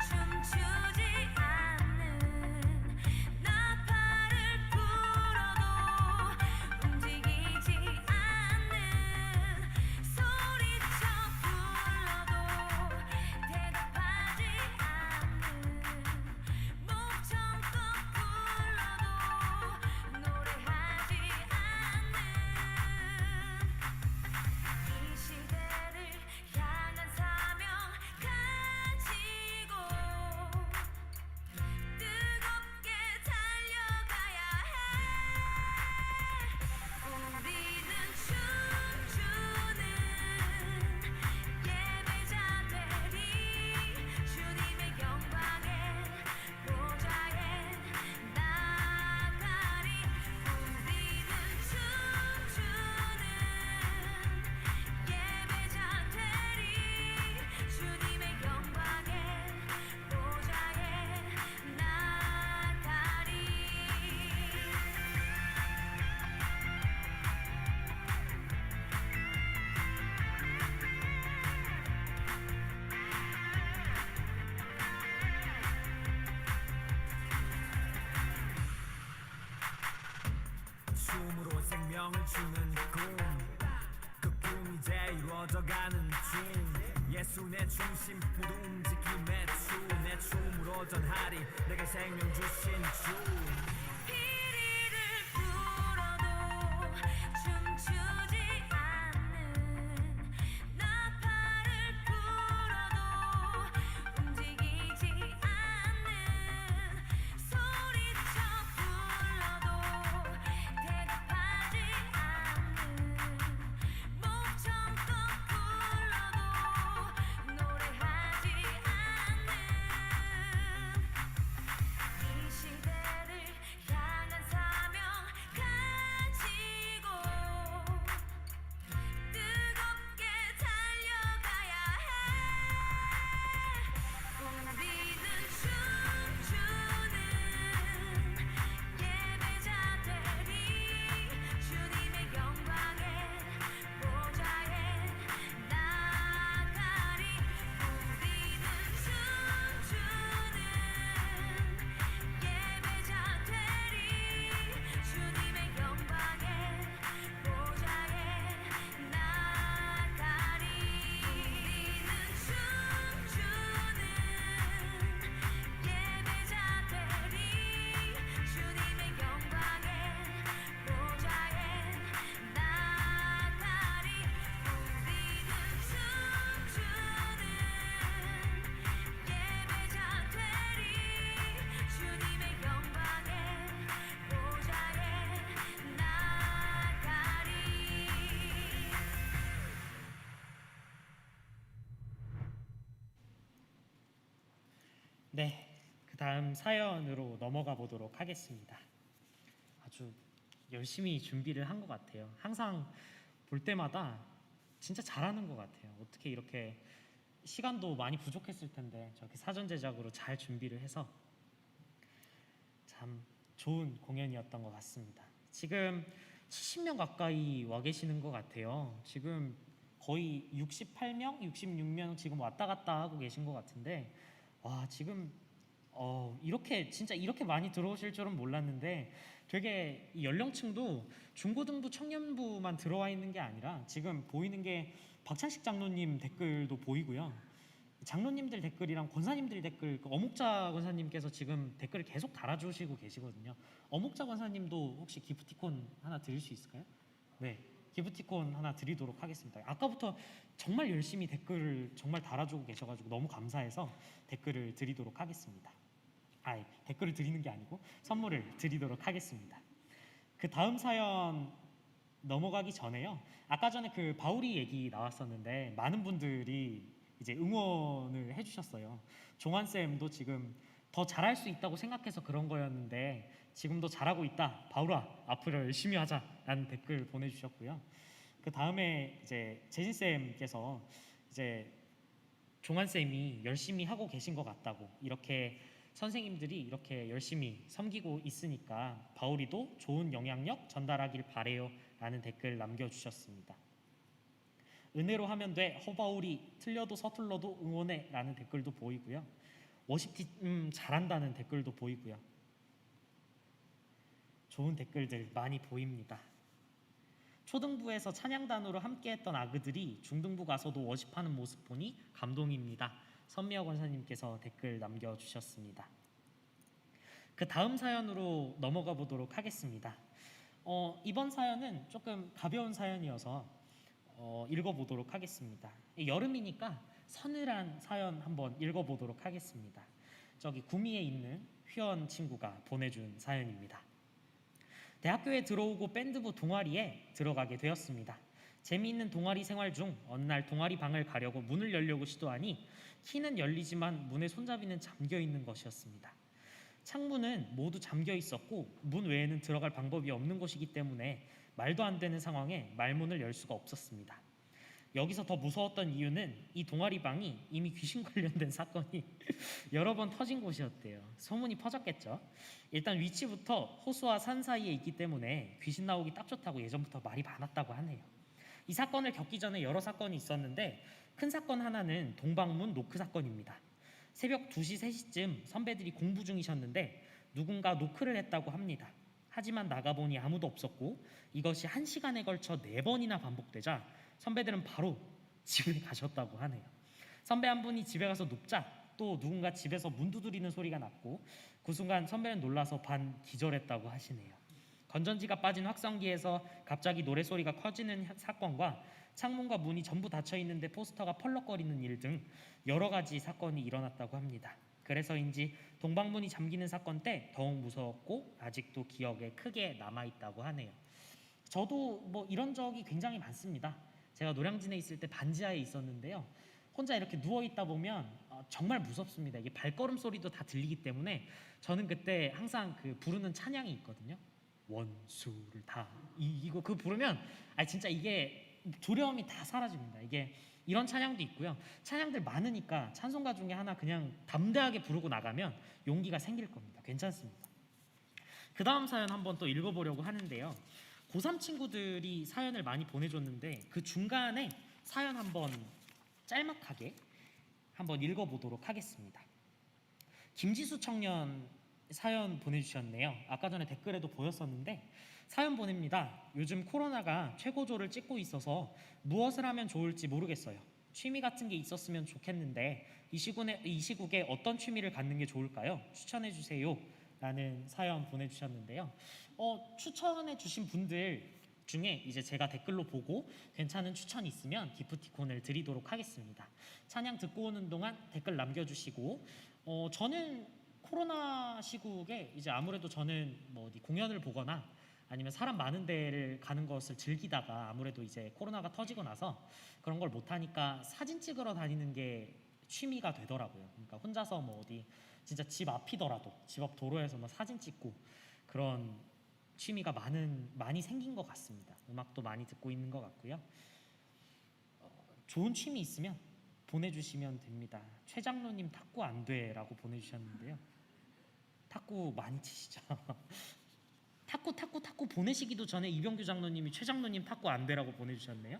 춤추지 않는 나팔을 불어도 운명을 주는 꿈그 꿈이 이제 이루어져가는 중 예수 내 중심 모두 움직임의 주내 춤으로 전하리 내게 생명 주신 주 피리를 불어도 춤추지 않는 나팔을 불어도 움직이지 않는 소리쳐 불러도 대답하지 않는 목청껏 불러도 노래하지 않는 이 시대를 향한 사명 가지고 뜨겁게 달려가야 해 우리는 춤추는 예배자 되리 주님의 영광의 보좌에 나가리 우리는 춤추는 예배자 되리 주님의 영광의 보좌에 나가리 우리는 춤추는 예배자 되리 주님의 영광의 보좌에 나가리 우리는 춤추는 예배자 되리 주님의 영광의 보좌에 나가리 네, 그 다음 사연으로 넘어가 보도록 하겠습니다. 아주 열심히 준비를 한 것 같아요. 항상 볼 때마다 진짜 잘하는 것 같아요. 어떻게 이렇게 시간도 많이 부족했을 텐데 저렇게 사전 제작으로 잘 준비를 해서 참 좋은 공연이었던 것 같습니다. 지금 70명 가까이 와 계시는 것 같아요. 지금 거의 68명, 66명 지금 왔다 갔다 하고 계신 것 같은데 와 지금 이렇게 진짜 이렇게 많이 들어오실 줄은 몰랐는데 되게 이 연령층도 중고등부 청년부만 들어와 있는 게 아니라 지금 보이는 게 박찬식 장로님 댓글도 보이고요. 장로님들 댓글이랑 권사님들 댓글, 그 어묵자 권사님께서 지금 댓글을 계속 달아주시고 계시거든요. 어묵자 권사님도 혹시 기프티콘 하나 드릴 수 있을까요? 네, 기프티콘 하나 드리도록 하겠습니다. 아까부터 정말 열심히 댓글을 정말 달아주고 계셔가지고 너무 감사해서 댓글을 드리도록 하겠습니다. 댓글을 드리는 게 아니고 선물을 드리도록 하겠습니다. 그 다음 사연 넘어가기 전에요. 아까 전에 그 바울이 얘기 나왔었는데 많은 분들이 이제 응원을 해주셨어요. 종환 쌤도 지금 더 잘할 수 있다고 생각해서 그런 거였는데 지금도 잘하고 있다. 바울아, 앞으로 열심히 하자라는 댓글 보내주셨고요. 그 다음에 이제 재진 쌤께서 이제 종환 쌤이 열심히 하고 계신 것 같다고 이렇게 선생님들이 이렇게 열심히 섬기고 있으니까 바울이도 좋은 영향력 전달하길 바래요라는 댓글 남겨주셨습니다. 은혜로 하면 돼. 허바울이 틀려도 서툴러도 응원해라는 댓글도 보이고요. 워십팀 잘한다는 댓글도 보이고요. 좋은 댓글들 많이 보입니다. 초등부에서 찬양단으로 함께했던 아그들이 중등부 가서도 워십하는 모습 보니 감동입니다. 선미아 권사님께서 댓글 남겨주셨습니다. 그 다음 사연으로 넘어가 보도록 하겠습니다. 이번 사연은 조금 가벼운 사연이어서 읽어보도록 하겠습니다. 여름이니까 서늘한 사연 한번 읽어보도록 하겠습니다. 저기 구미에 있는 휘연 친구가 보내준 사연입니다. 대학교에 들어오고 밴드부 동아리에 들어가게 되었습니다. 재미있는 동아리 생활 중 어느 날 동아리 방을 가려고 문을 열려고 시도하니 키는 열리지만 문의 손잡이는 잠겨 있는 것이었습니다. 창문은 모두 잠겨 있었고 문 외에는 들어갈 방법이 없는 곳이기 때문에 말도 안 되는 상황에 말문을 열 수가 없었습니다. 여기서 더 무서웠던 이유는 이 동아리 방이 이미 귀신 관련된 사건이 여러 번 터진 곳이었대요. 소문이 퍼졌겠죠. 일단 위치부터 호수와 산 사이에 있기 때문에 귀신 나오기 딱 좋다고 예전부터 말이 많았다고 하네요. 이 사건을 겪기 전에 여러 사건이 있었는데 큰 사건 하나는 동방문 노크 사건입니다. 새벽 2시, 3시쯤 선배들이 공부 중이셨는데 누군가 노크를 했다고 합니다. 하지만 나가보니 아무도 없었고 이것이 1시간에 걸쳐 4번이나 반복되자 선배들은 바로 집에 가셨다고 하네요. 선배 한 분이 집에 가서 눕자 또 누군가 집에서 문 두드리는 소리가 났고 그 순간 선배는 놀라서 반 기절했다고 하시네요. 건전지가 빠진 확성기에서 갑자기 노래소리가 커지는 사건과 창문과 문이 전부 닫혀 있는데 포스터가 펄럭거리는 일 등 여러 가지 사건이 일어났다고 합니다. 그래서인지 동방문이 잠기는 사건 때 더욱 무서웠고 아직도 기억에 크게 남아있다고 하네요. 저도 뭐 이런 적이 굉장히 많습니다. 제가 노량진에 있을 때 반지하에 있었는데요. 혼자 이렇게 누워 있다 보면 정말 무섭습니다. 이게 발걸음 소리도 다 들리기 때문에 저는 그때 항상 그 부르는 찬양이 있거든요. 원수를 다 이거 그 부르면 진짜 이게 두려움이 다 사라집니다. 이게 이런 찬양도 있고요. 찬양들 많으니까 찬송가 중에 하나 그냥 담대하게 부르고 나가면 용기가 생길 겁니다. 괜찮습니다. 그 다음 사연 한번 또 읽어보려고 하는데요. 고3 친구들이 사연을 많이 보내줬는데 그 중간에 사연 한번 짤막하게 한번 읽어보도록 하겠습니다. 김지수 청년 사연 보내주셨네요. 아까 전에 댓글에도 보였었는데 사연 보냅니다. 요즘 코로나가 최고조를 찍고 있어서 무엇을 하면 좋을지 모르겠어요. 취미 같은 게 있었으면 좋겠는데 이 시국에 어떤 취미를 갖는 게 좋을까요? 추천해 주세요. 라는 사연 보내주셨는데요. 추천해 주신 분들 중에 이제 제가 댓글로 보고 괜찮은 추천이 있으면 기프티콘을 드리도록 하겠습니다. 찬양 듣고 오는 동안 댓글 남겨주시고 저는 코로나 시국에 이제 아무래도 저는 뭐 어디 공연을 보거나 아니면 사람 많은 데를 가는 것을 즐기다가 아무래도 이제 코로나가 터지고 나서 그런 걸 못하니까 사진 찍으러 다니는 게 취미가 되더라고요. 그러니까 혼자서 뭐 어디 진짜 집 앞이더라도 집 앞 도로에서 뭐 사진 찍고 그런 취미가 많이 생긴 것 같습니다. 음악도 많이 듣고 있는 것 같고요. 좋은 취미 있으면 보내주시면 됩니다. 최장로님 탁구 안 돼라고 보내주셨는데요. 탁구 많이 치시죠? 탁구 보내시기도 전에 이병규 장로님이 최장로님 탁구 안 돼라고 보내주셨네요.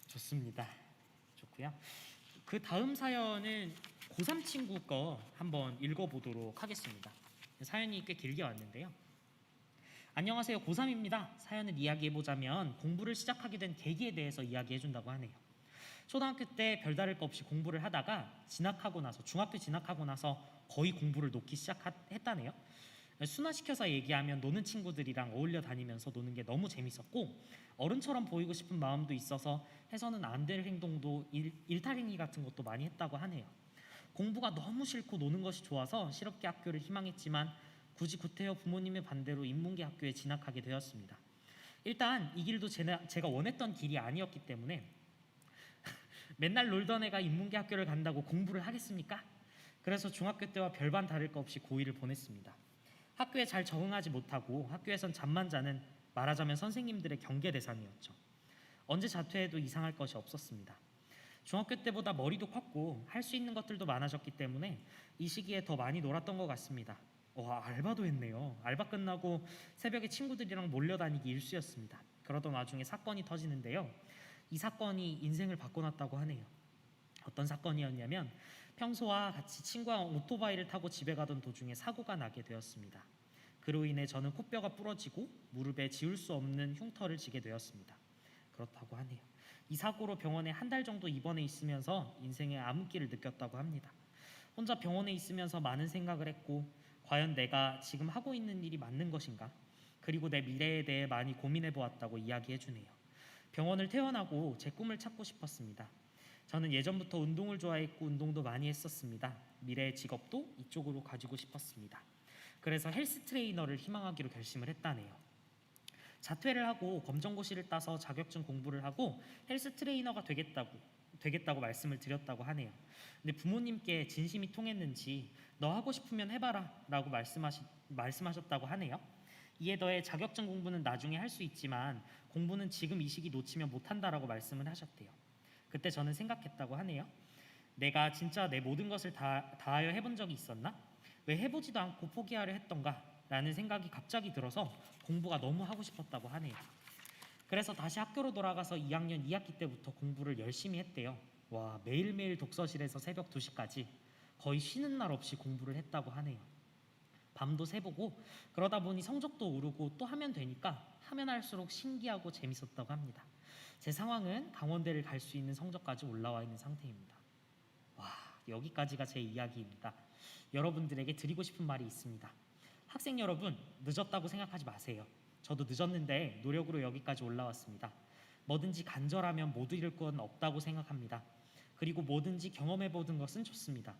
좋습니다. 좋고요. 그 다음 사연은 고3 친구 거 한번 읽어보도록 하겠습니다. 사연이 꽤 길게 왔는데요. 안녕하세요. 고3입니다. 사연을 이야기해보자면 공부를 시작하게 된 계기에 대해서 이야기해준다고 하네요. 초등학교 때 별다를 거 없이 공부를 하다가 중학교 진학하고 나서 거의 공부를 놓기 시작했다네요. 순화시켜서 얘기하면 노는 친구들이랑 어울려 다니면서 노는 게 너무 재밌었고 어른처럼 보이고 싶은 마음도 있어서 해서는 안 될 행동도 일탈행위 같은 것도 많이 했다고 하네요. 공부가 너무 싫고 노는 것이 좋아서 실업계 학교를 희망했지만 굳이 구태여 부모님의 반대로 인문계 학교에 진학하게 되었습니다. 일단 이 길도 제가 원했던 길이 아니었기 때문에 맨날 놀던 애가 인문계 학교를 간다고 공부를 하겠습니까? 그래서 중학교 때와 별반 다를 거 없이 고2를 보냈습니다. 학교에 잘 적응하지 못하고 학교에선 잠만 자는 말하자면 선생님들의 경계 대상이었죠. 언제 자퇴해도 이상할 것이 없었습니다. 중학교 때보다 머리도 컸고 할 수 있는 것들도 많아졌기 때문에 이 시기에 더 많이 놀았던 것 같습니다. 알바도 했네요. 알바 끝나고 새벽에 친구들이랑 몰려다니기 일쑤였습니다. 그러던 와중에 사건이 터지는데요. 이 사건이 인생을 바꿔놨다고 하네요. 어떤 사건이었냐면 평소와 같이 친구와 오토바이를 타고 집에 가던 도중에 사고가 나게 되었습니다. 그로 인해 저는 코뼈가 부러지고 무릎에 지울 수 없는 흉터를 지게 되었습니다. 그렇다고 하네요. 이 사고로 병원에 한 달 정도 입원해 있으면서 인생의 암흑기를 느꼈다고 합니다. 혼자 병원에 있으면서 많은 생각을 했고 과연 내가 지금 하고 있는 일이 맞는 것인가? 그리고 내 미래에 대해 많이 고민해 보았다고 이야기해 주네요. 병원을 퇴원하고 제 꿈을 찾고 싶었습니다. 저는 예전부터 운동을 좋아했고 운동도 많이 했었습니다. 미래의 직업도 이쪽으로 가지고 싶었습니다. 그래서 헬스 트레이너를 희망하기로 결심을 했다네요. 자퇴를 하고 검정고시를 따서 자격증 공부를 하고 헬스 트레이너가 되겠다고 말씀을 드렸다고 하네요. 근데 부모님께 진심이 통했는지 너 하고 싶으면 해봐라 라고 말씀하셨다고 하네요. 이에 더해 자격증 공부는 나중에 할 수 있지만 공부는 지금 이 시기 놓치면 못한다라고 말씀을 하셨대요. 그때 저는 생각했다고 하네요. 내가 진짜 내 모든 것을 다하여 해본 적이 있었나? 왜 해보지도 않고 포기하려 했던가? 라는 생각이 갑자기 들어서 공부가 너무 하고 싶었다고 하네요. 그래서 다시 학교로 돌아가서 2학년 2학기 때부터 공부를 열심히 했대요. 매일매일 독서실에서 새벽 2시까지 거의 쉬는 날 없이 공부를 했다고 하네요. 밤도 새보고 그러다 보니 성적도 오르고 또 하면 되니까 하면 할수록 신기하고 재밌었다고 합니다. 제 상황은 강원대를 갈 수 있는 성적까지 올라와 있는 상태입니다. 와, 여기까지가 제 이야기입니다. 여러분들에게 드리고 싶은 말이 있습니다. 학생 여러분, 늦었다고 생각하지 마세요. 저도 늦었는데 노력으로 여기까지 올라왔습니다. 뭐든지 간절하면 못 이룰 건 없다고 생각합니다. 그리고 뭐든지 경험해보는 것은 좋습니다.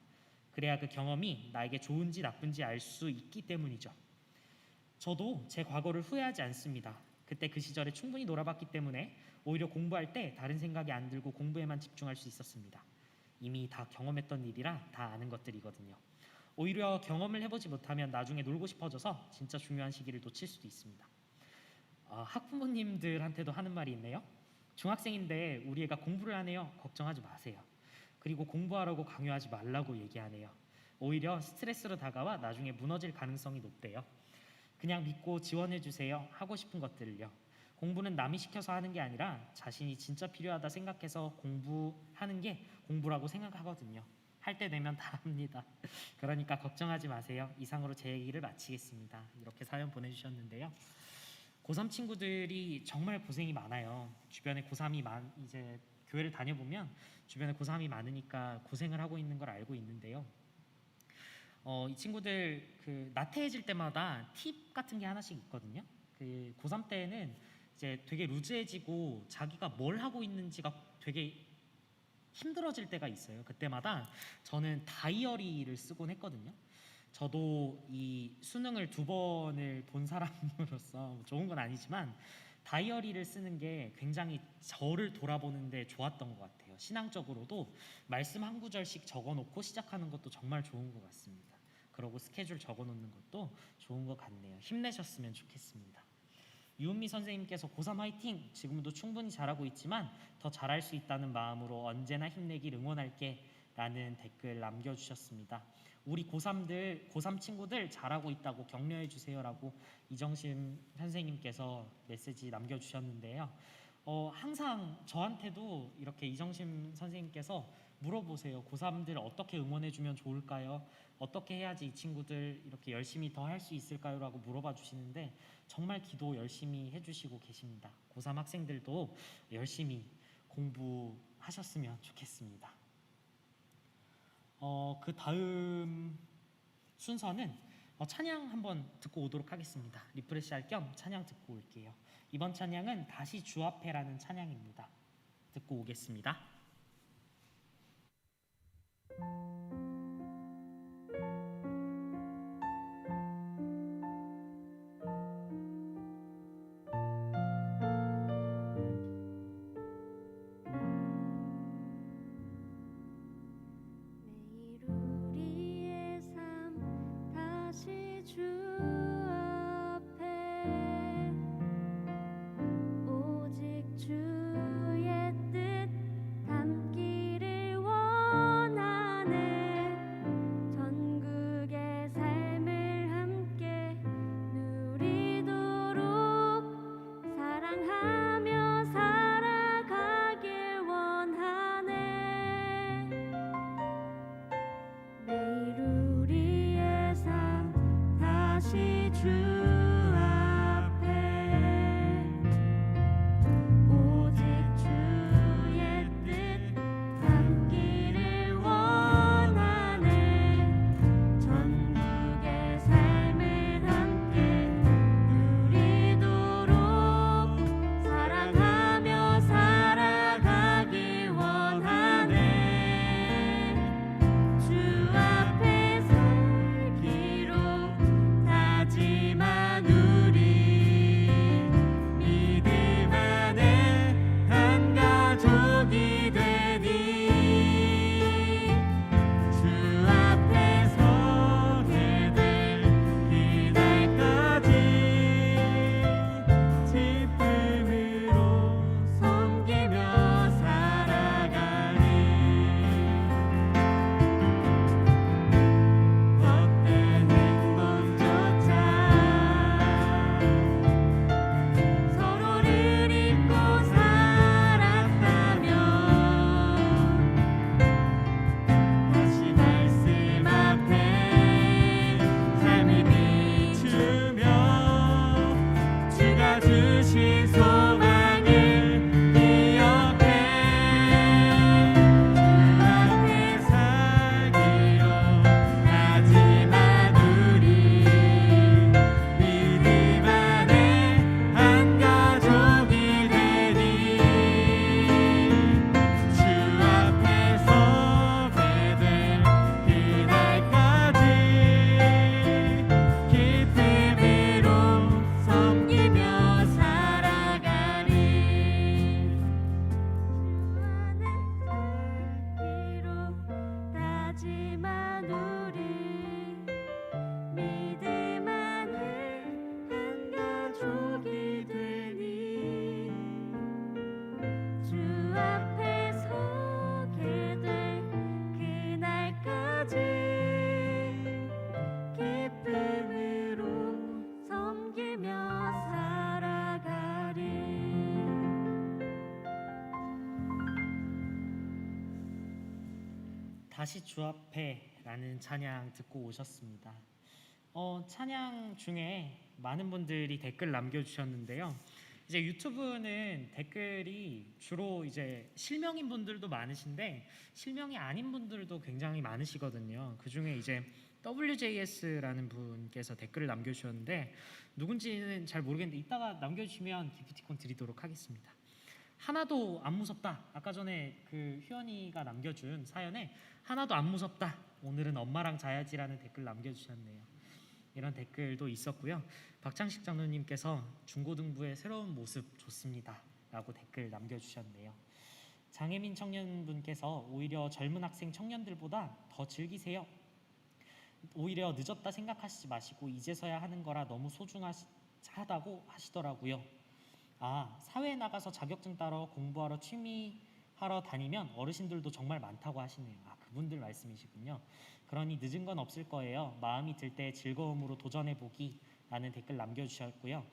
그래야 그 경험이 나에게 좋은지 나쁜지 알 수 있기 때문이죠. 저도 제 과거를 후회하지 않습니다. 그때 그 시절에 충분히 놀아봤기 때문에 오히려 공부할 때 다른 생각이 안 들고 공부에만 집중할 수 있었습니다. 이미 다 경험했던 일이라 다 아는 것들이거든요. 오히려 경험을 해보지 못하면 나중에 놀고 싶어져서 진짜 중요한 시기를 놓칠 수도 있습니다. 학부모님들한테도 하는 말이 있네요. 중학생인데 우리 애가 공부를 하네요. 걱정하지 마세요. 그리고 공부하라고 강요하지 말라고 얘기하네요. 오히려 스트레스로 다가와 나중에 무너질 가능성이 높대요. 그냥 믿고 지원해 주세요. 하고 싶은 것들을요. 공부는 남이 시켜서 하는 게 아니라 자신이 진짜 필요하다 생각해서 공부하는 게 공부라고 생각하거든요. 할 때 되면 다 합니다. 그러니까 걱정하지 마세요. 이상으로 제 얘기를 마치겠습니다. 이렇게 사연 보내주셨는데요. 고3 친구들이 정말 고생이 많아요. 주변에 고3이 이제 교회를 다녀보면 주변에 고3이 많으니까 고생을 하고 있는 걸 알고 있는데요. 이 친구들 그 나태해질 때마다 팁 같은 게 하나씩 있거든요. 그 고3 때는 이제 되게 루즈해지고 자기가 뭘 하고 있는지가 되게 힘들어질 때가 있어요. 그때마다 저는 다이어리를 쓰곤 했거든요. 저도 이 수능을 2번을 본 사람으로서 좋은 건 아니지만 다이어리를 쓰는 게 굉장히 저를 돌아보는데 좋았던 것 같아요. 신앙적으로도 말씀 한 구절씩 적어놓고 시작하는 것도 정말 좋은 것 같습니다. 그러고 스케줄 적어놓는 것도 좋은 것 같네요. 힘내셨으면 좋겠습니다. 유은미 선생님께서 고3 화이팅! 지금도 충분히 잘하고 있지만 더 잘할 수 있다는 마음으로 언제나 힘내길 응원할게 라는 댓글 남겨주셨습니다. 우리 고3 친구들 잘하고 있다고 격려해 주세요 라고 이정심 선생님께서 메시지 남겨주셨는데요. 항상 저한테도 이렇게 이정심 선생님께서 물어보세요. 고3들 어떻게 응원해 주면 좋을까요? 어떻게 해야지 이 친구들 이렇게 열심히 더 할 수 있을까요? 라고 물어봐 주시는데 정말 기도 열심히 해주시고 계십니다. 고3 학생들도 열심히 공부하셨으면 좋겠습니다. 그 다음 순서는 찬양 한번 듣고 오도록 하겠습니다. 리프레시할 겸 찬양 듣고 올게요. 이번 찬양은 다시 주 앞에라는 찬양입니다. 듣고 오겠습니다. 매일 우리의 삶 다시 주 앞에 오직 주의 뜻 다시 주 앞에라는 찬양 듣고 오셨습니다. 찬양 중에 많은 분들이 댓글 남겨주셨는데요. 이제 유튜브는 댓글이 주로 이제 실명인 분들도 많으신데 실명이 아닌 분들도 굉장히 많으시거든요. 그 중에 이제 WJS라는 분께서 댓글을 남겨주셨는데 누군지는 잘 모르겠는데 이따가 남겨주시면 기프티콘 드리도록 하겠습니다. 하나도 안 무섭다. 아까 전에 그 휴연이가 남겨준 사연에 하나도 안 무섭다. 오늘은 엄마랑 자야지라는 댓글 남겨주셨네요. 이런 댓글도 있었고요. 박창식 장로님께서 중고등부의 새로운 모습 좋습니다 라고 댓글 남겨주셨네요. 장혜민 청년분께서 오히려 젊은 학생 청년들보다 더 즐기세요. 오히려 늦었다 생각하시지 마시고 이제서야 하는 거라 너무 소중하다고 하시더라고요. 사회에 나가서 자격증 따러 공부하러 취미하러 다니면 어르신들도 정말 많다고 하시네요. 그분들 말씀이시군요. 그러니 늦은 건 없을 거예요. 마음이 들 때 즐거움으로 도전해보기 라는 댓글 남겨주셨고요.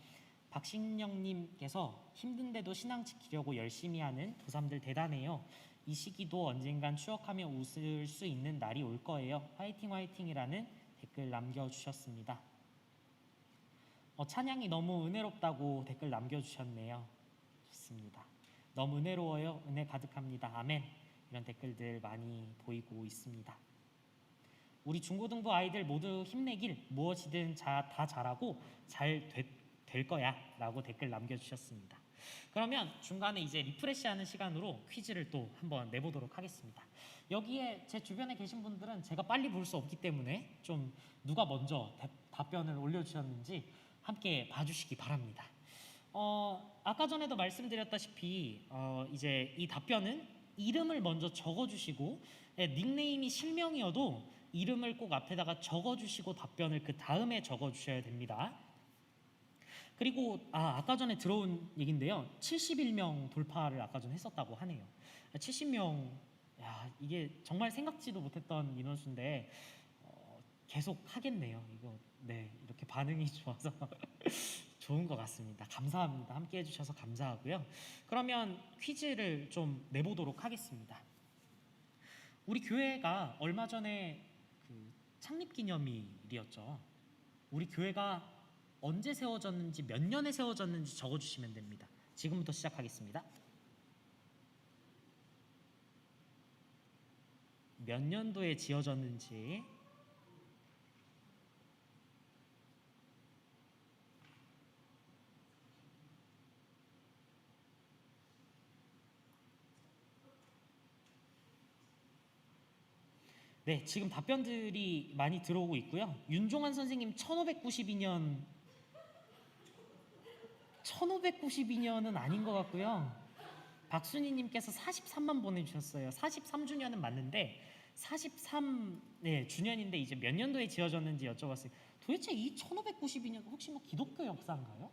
박신영님께서 힘든데도 신앙 지키려고 열심히 하는 도3들 대단해요. 이 시기도 언젠간 추억하며 웃을 수 있는 날이 올 거예요. 화이팅 화이팅이라는 댓글 남겨주셨습니다. 찬양이 너무 은혜롭다고 댓글 남겨주셨네요. 좋습니다. 너무 은혜로워요. 은혜 가득합니다. 아멘. 이런 댓글들 많이 보이고 있습니다. 우리 중고등부 아이들 모두 힘내길. 무엇이든 다 잘하고 잘 될 거야 라고 댓글 남겨주셨습니다. 그러면 중간에 이제 리프레시하는 시간으로 퀴즈를 또 한번 내보도록 하겠습니다. 여기에 제 주변에 계신 분들은 제가 빨리 볼 수 없기 때문에 좀 누가 먼저 답변을 올려주셨는지 함께 봐주시기 바랍니다. 아까 전에도 말씀드렸다시피 이제 이 답변은 이름을 먼저 적어주시고 닉네임이 실명이어도 이름을 꼭 앞에다가 적어주시고 답변을 그 다음에 적어주셔야 됩니다. 그리고 아까 전에 들어온 얘기인데요. 71명 돌파를 아까 전에 했었다고 하네요. 70명, 이게 정말 생각지도 못했던 인원수인데 계속 하겠네요. 이거 이렇게 반응이 좋아서 좋은 것 같습니다. 감사합니다. 함께 해주셔서 감사하고요. 그러면 퀴즈를 좀 내보도록 하겠습니다. 우리 교회가 얼마 전에 그 창립기념일이었죠. 우리 교회가 언제 세워졌는지 몇 년에 세워졌는지 적어주시면 됩니다. 지금부터 시작하겠습니다. 몇 년도에 지어졌는지. 네, 지금 답변들이 많이 들어오고 있고요. 윤종환 선생님 1592년은 아닌 것 같고요. 박순희님께서 43만 보내주셨어요. 43주년은 맞는데 43 주년인데 이제 몇 년도에 지어졌는지 여쭤봤어요. 도대체 이 1592년 혹시 뭐 기독교 역사인가요?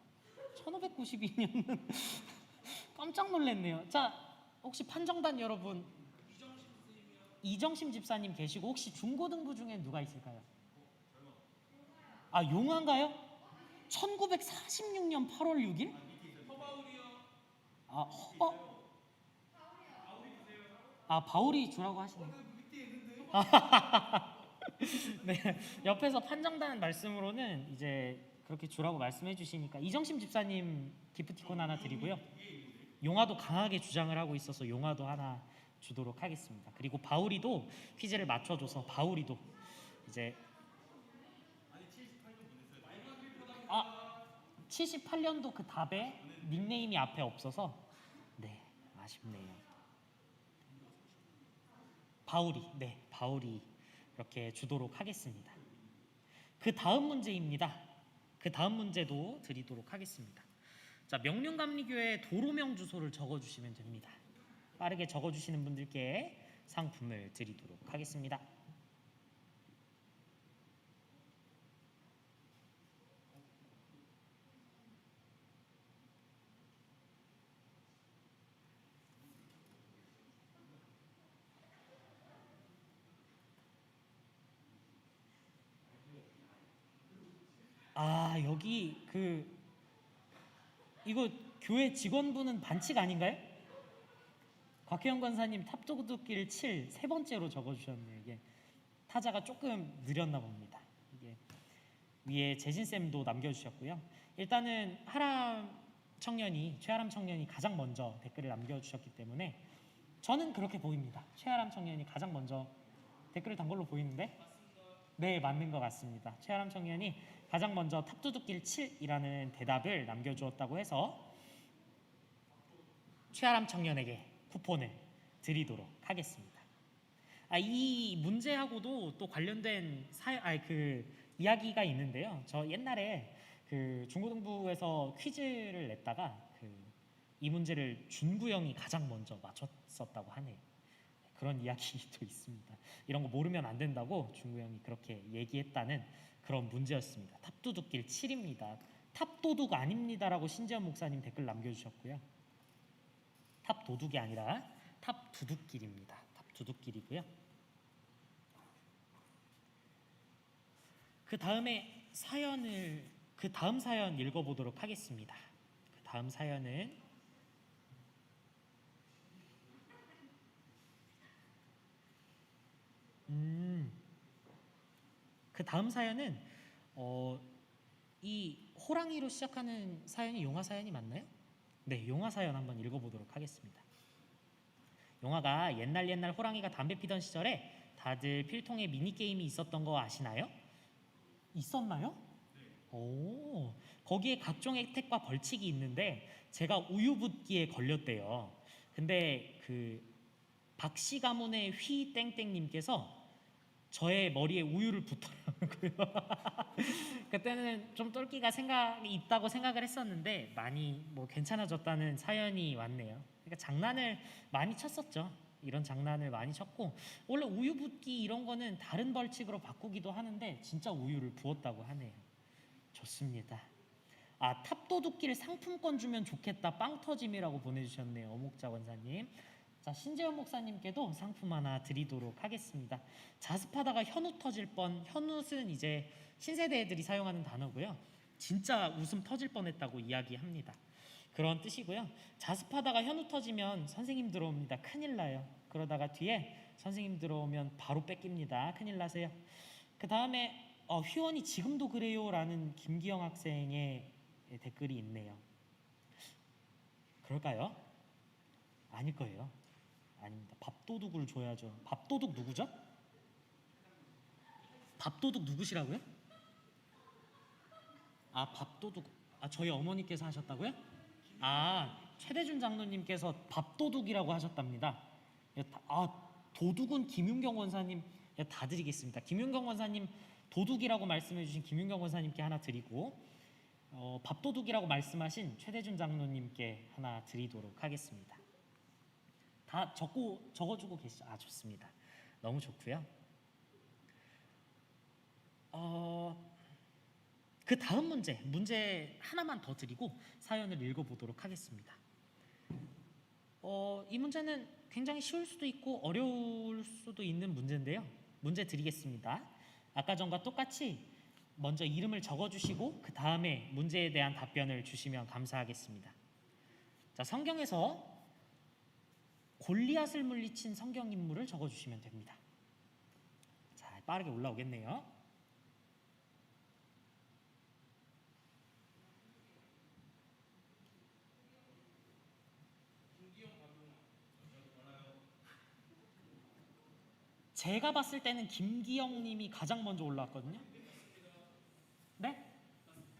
1592년은 깜짝 놀랐네요. 자, 혹시 판정단 여러분, 이정심 집사님 계시고 혹시 중고등부 중에 누가 있을까요? 용화인가요? 1946년 8월 6일? 바울이 주라고 하시네요. 네, 옆에서 판정단 말씀으로는 이제 그렇게 주라고 말씀해 주시니까 이정심 집사님 기프티콘 하나 드리고요. 용화도 강하게 주장을 하고 있어서 용화도 하나 주도록 하겠습니다. 그리고 바울이도 퀴즈를 맞춰줘서 바울이도 이제 78년도 그 답에 닉네임이 앞에 없어서 아쉽네요. 바울이 이렇게 주도록 하겠습니다. 그 다음 문제입니다. 그 다음 문제도 드리도록 하겠습니다. 자, 명륜감리교회 도로명 주소를 적어주시면 됩니다. 빠르게 적어주시는 분들께 상품을 드리도록 하겠습니다. 여기 이거 교회 직원분은 반칙 아닌가요? 곽혜영 권사님 탑도둑길 7 세 번째로 적어주셨네요. 이게 타자가 조금 느렸나 봅니다. 이게 위에 재진 쌤도 남겨주셨고요. 일단은 최하람 청년이 가장 먼저 댓글을 남겨주셨기 때문에 저는 그렇게 보입니다. 최하람 청년이 가장 먼저 댓글을 단 걸로 보이는데, 네, 맞는 것 같습니다. 최하람 청년이 가장 먼저 탑도둑길 7이라는 대답을 남겨주었다고 해서 최하람 청년에게 쿠폰을 드리도록 하겠습니다. 이 문제하고도 또 관련된 이야기가 있는데요. 저 옛날에 그 중고등부에서 퀴즈를 냈다가 이 문제를 준구 형이 가장 먼저 맞췄었다고 하네요. 그런 이야기도 있습니다. 이런 거 모르면 안 된다고 준구 형이 그렇게 얘기했다는 그런 문제였습니다. 탑도둑길 7입니다. 탑도둑 아닙니다라고 신재현 목사님 댓글 남겨주셨고요. 탑도둑이 아니라 탑두둑길입니다. 탑두둑길이고요. 그 다음 사연 읽어보도록 하겠습니다. 그 다음 사연은 이 호랑이로 시작하는 사연이 용화 사연이 맞나요? 네, 용화 사연 한번 읽어보도록 하겠습니다. 용화가 옛날 호랑이가 담배 피던 시절에 다들 필통에 미니게임이 있었던 거 아시나요? 있었나요? 오, 거기에 각종 혜택과 벌칙이 있는데 제가 우유 붓기에 걸렸대요. 근데 그 박씨 가문의 휘땡땡님께서 저의 머리에 우유를 붓더라고요. 그때는 좀 똘끼가 있다고 생각을 했었는데 많이 뭐 괜찮아졌다는 사연이 왔네요. 그러니까 장난을 많이 쳤었죠. 이런 장난을 많이 쳤고, 원래 우유 붓기 이런 거는 다른 벌칙으로 바꾸기도 하는데 진짜 우유를 부었다고 하네요. 좋습니다. 탑도둑길 상품권 주면 좋겠다, 빵 터짐이라고 보내주셨네요. 어목자 권사님. 자, 신재현 목사님께도 상품 하나 드리도록 하겠습니다. 자습하다가 현우 터질 뻔. 현우는 이제 신세대 애들이 사용하는 단어고요. 진짜 웃음 터질 뻔했다고 이야기합니다. 그런 뜻이고요. 자습하다가 현우 터지면 선생님 들어옵니다. 큰일 나요. 그러다가 뒤에 선생님 들어오면 바로 뺏깁니다. 큰일 나세요. 그 다음에 휘원이 지금도 그래요 라는 김기영 학생의 댓글이 있네요. 그럴까요? 아닐 거예요. 아닙니다. 밥도둑을 줘야죠. 밥도둑 누구죠? 밥도둑 누구시라고요? 밥도둑. 저희 어머니께서 하셨다고요? 최대준 장로님께서 밥도둑이라고 하셨답니다. 도둑은 김윤경 원사님 다 드리겠습니다. 김윤경 원사님 도둑이라고 말씀해주신 김윤경 원사님께 하나 드리고, 밥도둑이라고 말씀하신 최대준 장로님께 하나 드리도록 하겠습니다. 다 적어주고 계시죠? 좋습니다. 너무 좋고요. 그 다음 문제 하나만 더 드리고 사연을 읽어보도록 하겠습니다. 이 문제는 굉장히 쉬울 수도 있고 어려울 수도 있는 문제인데요. 문제 드리겠습니다. 아까 전과 똑같이 먼저 이름을 적어주시고 그 다음에 문제에 대한 답변을 주시면 감사하겠습니다. 자, 성경에서 골리앗을 물리친 성경 인물을 적어주시면 됩니다. 자, 빠르게 올라오겠네요. 제가 봤을 때는 김기영 님이 가장 먼저 올라왔거든요. 네?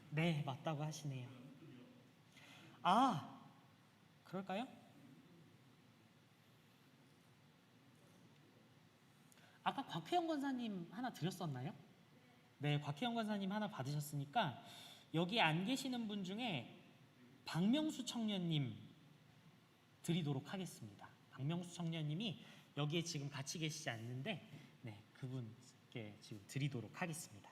네, 맞다고 하시네요. 그럴까요? 아까 곽혜영 권사님 하나 드렸었나요? 네, 곽혜영 권사님 하나 받으셨으니까 여기 안 계시는 분 중에 박명수 청년님 드리도록 하겠습니다. 박명수 청년님이 여기에 지금 같이 계시지 않는데, 네, 그분께 지금 드리도록 하겠습니다.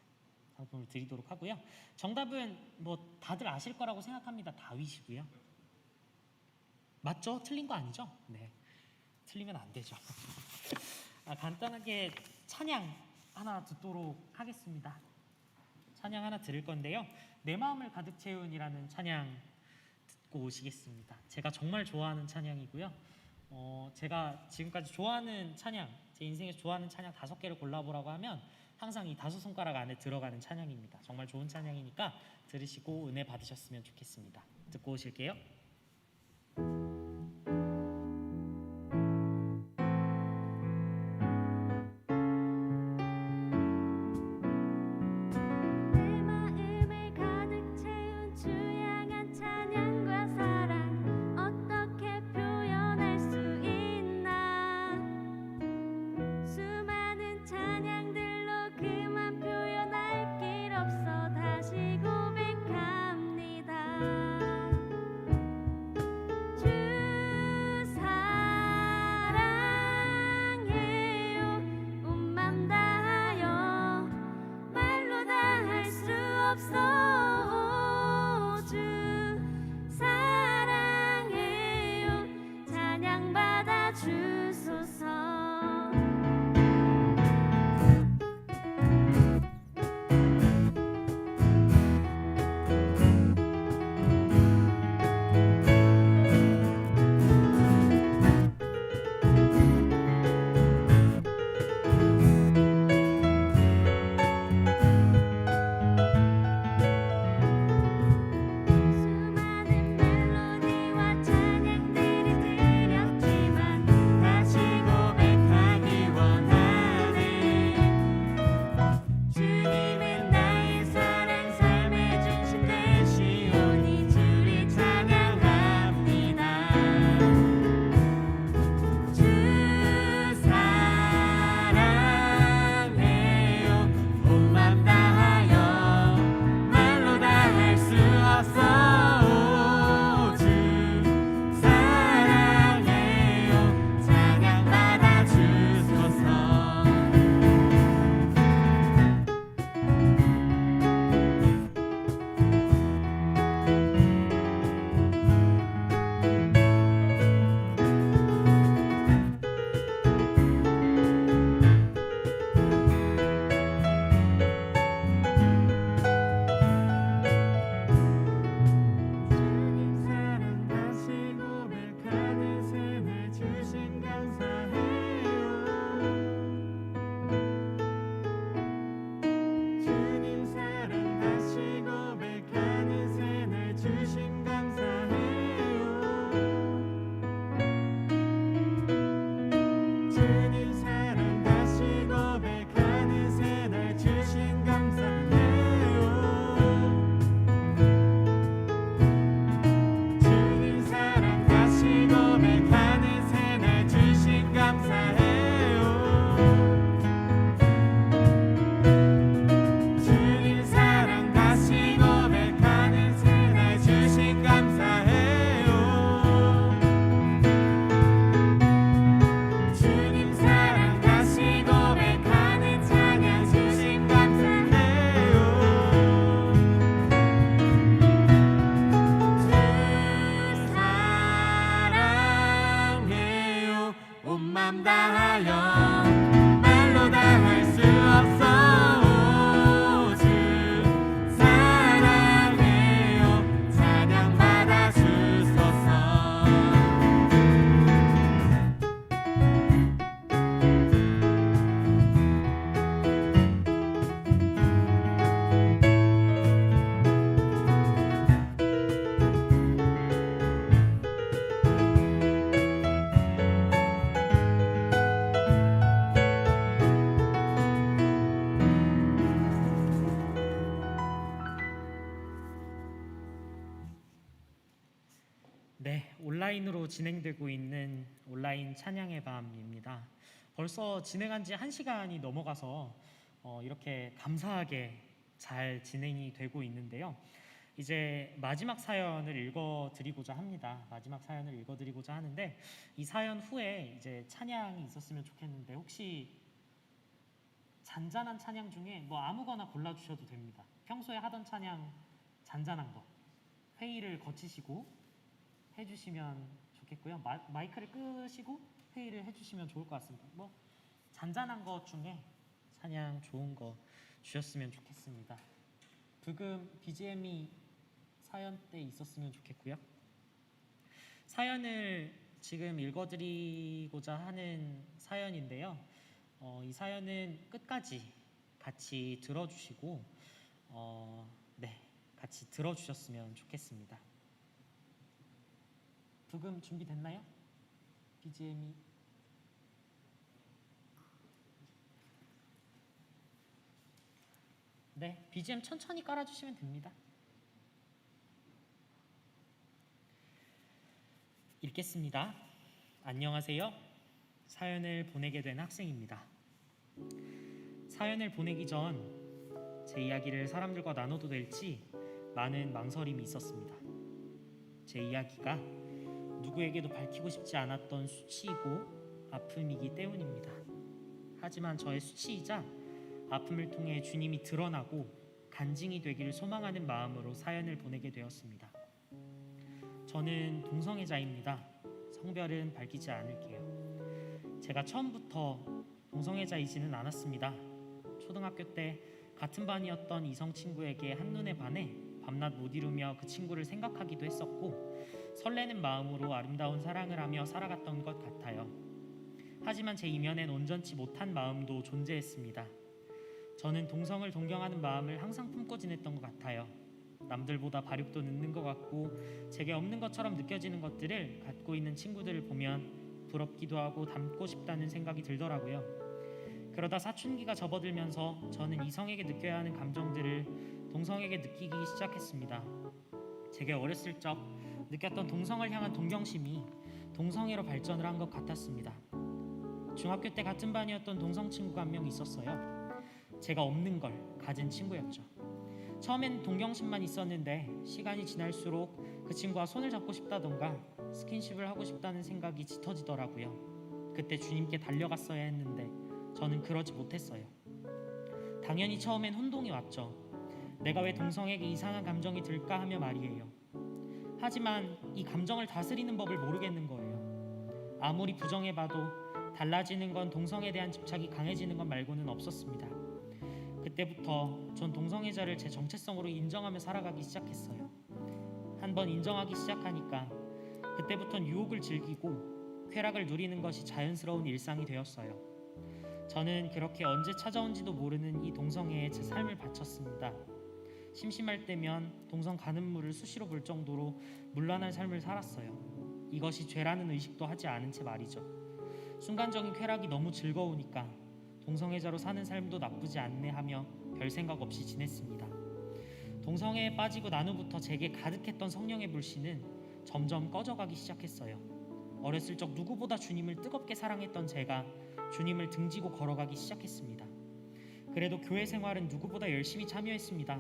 상품을 드리도록 하고요. 정답은 뭐 다들 아실 거라고 생각합니다. 다윗이고요. 맞죠? 틀린 거 아니죠? 네, 틀리면 안 되죠. 간단하게 찬양 하나 듣도록 하겠습니다. 찬양 하나 들을 건데요. 내 마음을 가득 채운이라는 찬양 듣고 오시겠습니다. 제가 정말 좋아하는 찬양이고요. 제가 지금까지 좋아하는 찬양, 제 인생에서 좋아하는 찬양 5개를 골라보라고 하면 항상 이 5손가락 안에 들어가는 찬양입니다. 정말 좋은 찬양이니까 들으시고 은혜 받으셨으면 좋겠습니다. 듣고 오실게요. 내 마음을 가득 채운 주 향한 찬양과 사랑 어떻게 표현할 수 있나 수많은 찬양들로 그만 표현할 길 없어 다시 고백합니다 주 사랑해요 온 맘 다하여 말로 다 할 수 없어 주 사랑해요 찬양 받아 주소서 수많은 멜로디와 찬양들이 들렸지만 다시 고백하기 원하네 주님은 나의 사랑 삶의 중심 되시오니 주를 찬양합니다 주 사랑해요 온 맘 다하여 말로 다 할 수 없어 주 사랑해요 찬양 받아 주소서 주님 사랑 다시 고백하는 새날 주신 감사해요 주님 사랑 다시 고백하는 새날 주신 감사해요 주님 사랑 다시 고백하는 새날 주신 감사해요 주님 사랑 다시 고백하는 새날 주신 감사해요 주님 사랑 다시 고백하는 새날 주신 감사해요 주님 사랑 다시 고백하는 찬양 주신 감사해요 주 사랑해요 온 맘 다하여 말로 다 할 수 없어 주 사랑해요 찬양 받아 주소서 네, 온라인으로 진행되고 있는 온라인 찬양의 밤입니다. 벌써 진행한 지 1시간이 넘어가서 이렇게 감사하게 잘 진행이 되고 있는데요. 이제 마지막 사연을 읽어드리고자 합니다. 마지막 사연을 읽어드리고자 하는데 이 사연 후에 이제 찬양이 있었으면 좋겠는데 혹시 잔잔한 찬양 중에 뭐 아무거나 골라주셔도 됩니다. 평소에 하던 찬양 잔잔한 거 회의를 거치시고 해주시면 좋겠고요. 마이크를 끄시고 회의를 해주시면 좋을 것 같습니다. 뭐 잔잔한 것 중에 찬양 좋은 거 주셨으면 좋겠습니다. 부금 BGM이 사연 때 있었으면 좋겠고요. 사연을 지금 읽어드리고자 하는 사연인데요. 이 사연은 끝까지 같이 들어주시고 네, 같이 들어주셨으면 좋겠습니다. 부금 준비됐나요? BGM이 네, BGM 천천히 깔아주시면 됩니다. 읽겠습니다. 안녕하세요. 사연을 보내게 된 학생입니다. 사연을 보내기 전 제 이야기를 사람들과 나눠도 될지 많은 망설임이 있었습니다. 제 이야기가 누구에게도 밝히고 싶지 않았던 수치이고 아픔이기 때문입니다. 하지만 저의 수치이자 아픔을 통해 주님이 드러나고 간증이 되기를 소망하는 마음으로 사연을 보내게 되었습니다. 저는 동성애자입니다. 성별은 밝히지 않을게요. 제가 처음부터 동성애자이지는 않았습니다. 초등학교 때 같은 반이었던 이성 친구에게 한눈에 반해 밤낮 못 이루며 그 친구를 생각하기도 했었고 설레는 마음으로 아름다운 사랑을 하며 살아갔던 것 같아요. 하지만 제 이면엔 온전치 못한 마음도 존재했습니다. 저는 동성을 동경하는 마음을 항상 품고 지냈던 것 같아요. 남들보다 발육도 늦는 것 같고 제게 없는 것처럼 느껴지는 것들을 갖고 있는 친구들을 보면 부럽기도 하고 닮고 싶다는 생각이 들더라고요. 그러다 사춘기가 접어들면서 저는 이성에게 느껴야 하는 감정들을 동성에게 느끼기 시작했습니다. 제게 어렸을 적 느꼈던 동성을 향한 동경심이 동성애로 발전을 한 것 같았습니다. 중학교 때 같은 반이었던 동성 친구가 한 명 있었어요. 제가 없는 걸 가진 친구였죠. 처음엔 동경심만 있었는데 시간이 지날수록 그 친구와 손을 잡고 싶다던가 스킨십을 하고 싶다는 생각이 짙어지더라고요. 그때 주님께 달려갔어야 했는데 저는 그러지 못했어요. 당연히 처음엔 혼동이 왔죠. 내가 왜 동성에게 이상한 감정이 들까 하며 말이에요. 하지만 이 감정을 다스리는 법을 모르겠는 거예요. 아무리 부정해봐도 달라지는 건 동성에 대한 집착이 강해지는 것 말고는 없었습니다. 그때부터 전 동성애자를 제 정체성으로 인정하며 살아가기 시작했어요. 한번 인정하기 시작하니까 그때부턴 유혹을 즐기고 쾌락을 누리는 것이 자연스러운 일상이 되었어요. 저는 그렇게 언제 찾아온지도 모르는 이 동성애에 제 삶을 바쳤습니다. 심심할 때면 동성 가는 물을 수시로 볼 정도로 문란한 삶을 살았어요. 이것이 죄라는 의식도 하지 않은 채 말이죠. 순간적인 쾌락이 너무 즐거우니까 동성애자로 사는 삶도 나쁘지 않네 하며 별 생각 없이 지냈습니다. 동성애에 빠지고 난 후부터 제게 가득했던 성령의 불씨는 점점 꺼져가기 시작했어요. 어렸을 적 누구보다 주님을 뜨겁게 사랑했던 제가 주님을 등지고 걸어가기 시작했습니다. 그래도 교회 생활은 누구보다 열심히 참여했습니다.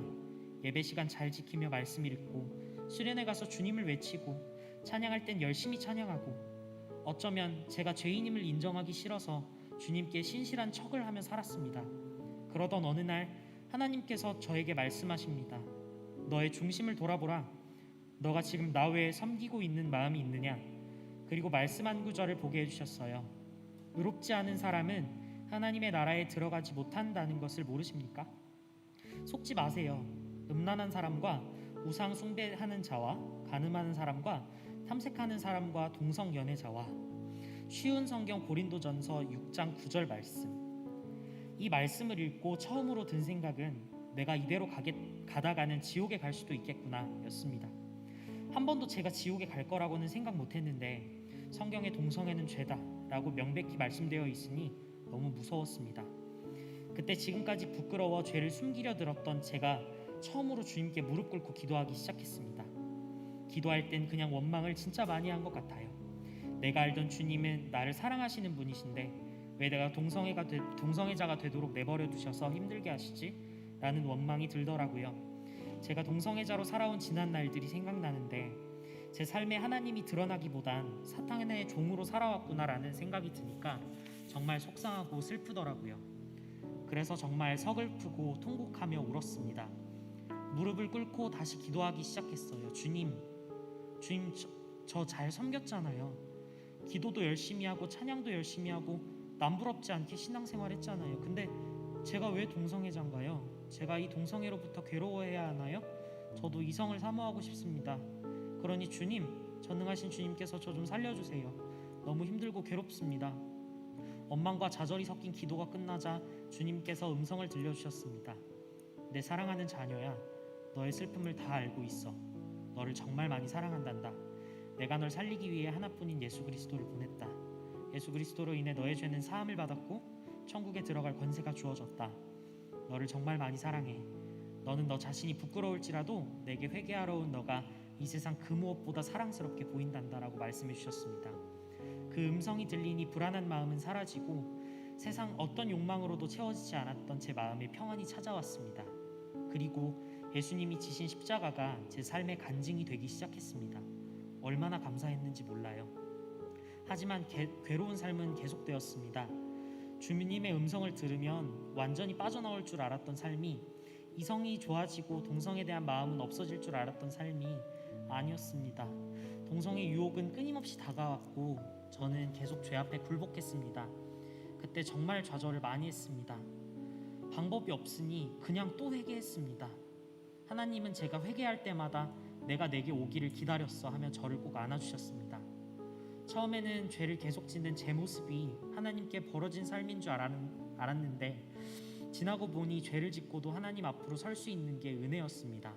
예배 시간 잘 지키며 말씀 읽고 수련회 가서 주님을 외치고 찬양할 땐 열심히 찬양하고 어쩌면 제가 죄인임을 인정하기 싫어서 주님께 신실한 척을 하며 살았습니다. 그러던 어느 날 하나님께서 저에게 말씀하십니다. 너의 중심을 돌아보라. 너가 지금 나 외에 섬기고 있는 마음이 있느냐? 그리고 말씀 한 구절을 보게 해주셨어요. 의롭지 않은 사람은 하나님의 나라에 들어가지 못한다는 것을 모르십니까? 속지 마세요. 음란한 사람과 우상 숭배하는 자와 간음하는 사람과 탐색하는 사람과 동성 연애자와 쉬운 성경 고린도전서 6장 9절 말씀. 이 말씀을 읽고 처음으로 든 생각은 내가 이대로 가다가는 지옥에 갈 수도 있겠구나 였습니다. 한 번도 제가 지옥에 갈 거라고는 생각 못했는데 성경에 동성애는 죄다 라고 명백히 말씀되어 있으니 너무 무서웠습니다. 그때 지금까지 부끄러워 죄를 숨기려 들었던 제가 처음으로 주님께 무릎 꿇고 기도하기 시작했습니다. 기도할 땐 그냥 원망을 진짜 많이 한 것 같아요. 내가 알던 주님은 나를 사랑하시는 분이신데 왜 내가 동성애자가 되도록 내버려 두셔서 힘들게 하시지? 라는 원망이 들더라고요. 제가 동성애자로 살아온 지난 날들이 생각나는데 제 삶에 하나님이 드러나기보단 사탄의 종으로 살아왔구나라는 생각이 드니까 정말 속상하고 슬프더라고요. 그래서 정말 서글프고 통곡하며 울었습니다. 무릎을 꿇고 다시 기도하기 시작했어요. 주님 저 잘 섬겼잖아요. 기도도 열심히 하고 찬양도 열심히 하고 남부럽지 않게 신앙생활 했잖아요. 근데 제가 왜 동성애자인가요? 제가 이 동성애로부터 괴로워해야 하나요? 저도 이성을 사모하고 싶습니다. 그러니 주님, 전능하신 주님께서 저 좀 살려주세요. 너무 힘들고 괴롭습니다. 원망과 좌절이 섞인 기도가 끝나자 주님께서 음성을 들려주셨습니다. 내 사랑하는 자녀야, 너의 슬픔을 다 알고 있어. 너를 정말 많이 사랑한단다. 내가 널 살리기 위해 하나뿐인 예수 그리스도를 보냈다. 예수 그리스도로 인해 너의 죄는 사함을 받았고 천국에 들어갈 권세가 주어졌다. 너를 정말 많이 사랑해. 너는 너 자신이 부끄러울지라도 내게 회개하러 온 너가 이 세상 그 무엇보다 사랑스럽게 보인단다라고 말씀해 주셨습니다. 그 음성이 들리니 불안한 마음은 사라지고 세상 어떤 욕망으로도 채워지지 않았던 제 마음에 평안이 찾아왔습니다. 그리고 예수님이 지신 십자가가 제 삶의 간증이 되기 시작했습니다. 얼마나 감사했는지 몰라요. 하지만 괴로운 삶은 계속되었습니다. 주님의 음성을 들으면 완전히 빠져나올 줄 알았던 삶이, 이성이 좋아지고 동성에 대한 마음은 없어질 줄 알았던 삶이 아니었습니다. 동성의 유혹은 끊임없이 다가왔고 저는 계속 죄 앞에 굴복했습니다. 그때 정말 좌절을 많이 했습니다. 방법이 없으니 그냥 또 회개했습니다. 하나님은 제가 회개할 때마다 내가 내게 오기를 기다렸어 하며 저를 꼭 안아주셨습니다. 처음에는 죄를 계속 짓는 제 모습이 하나님께 벌어진 삶인 줄 알았는데 지나고 보니 죄를 짓고도 하나님 앞으로 설 수 있는 게 은혜였습니다.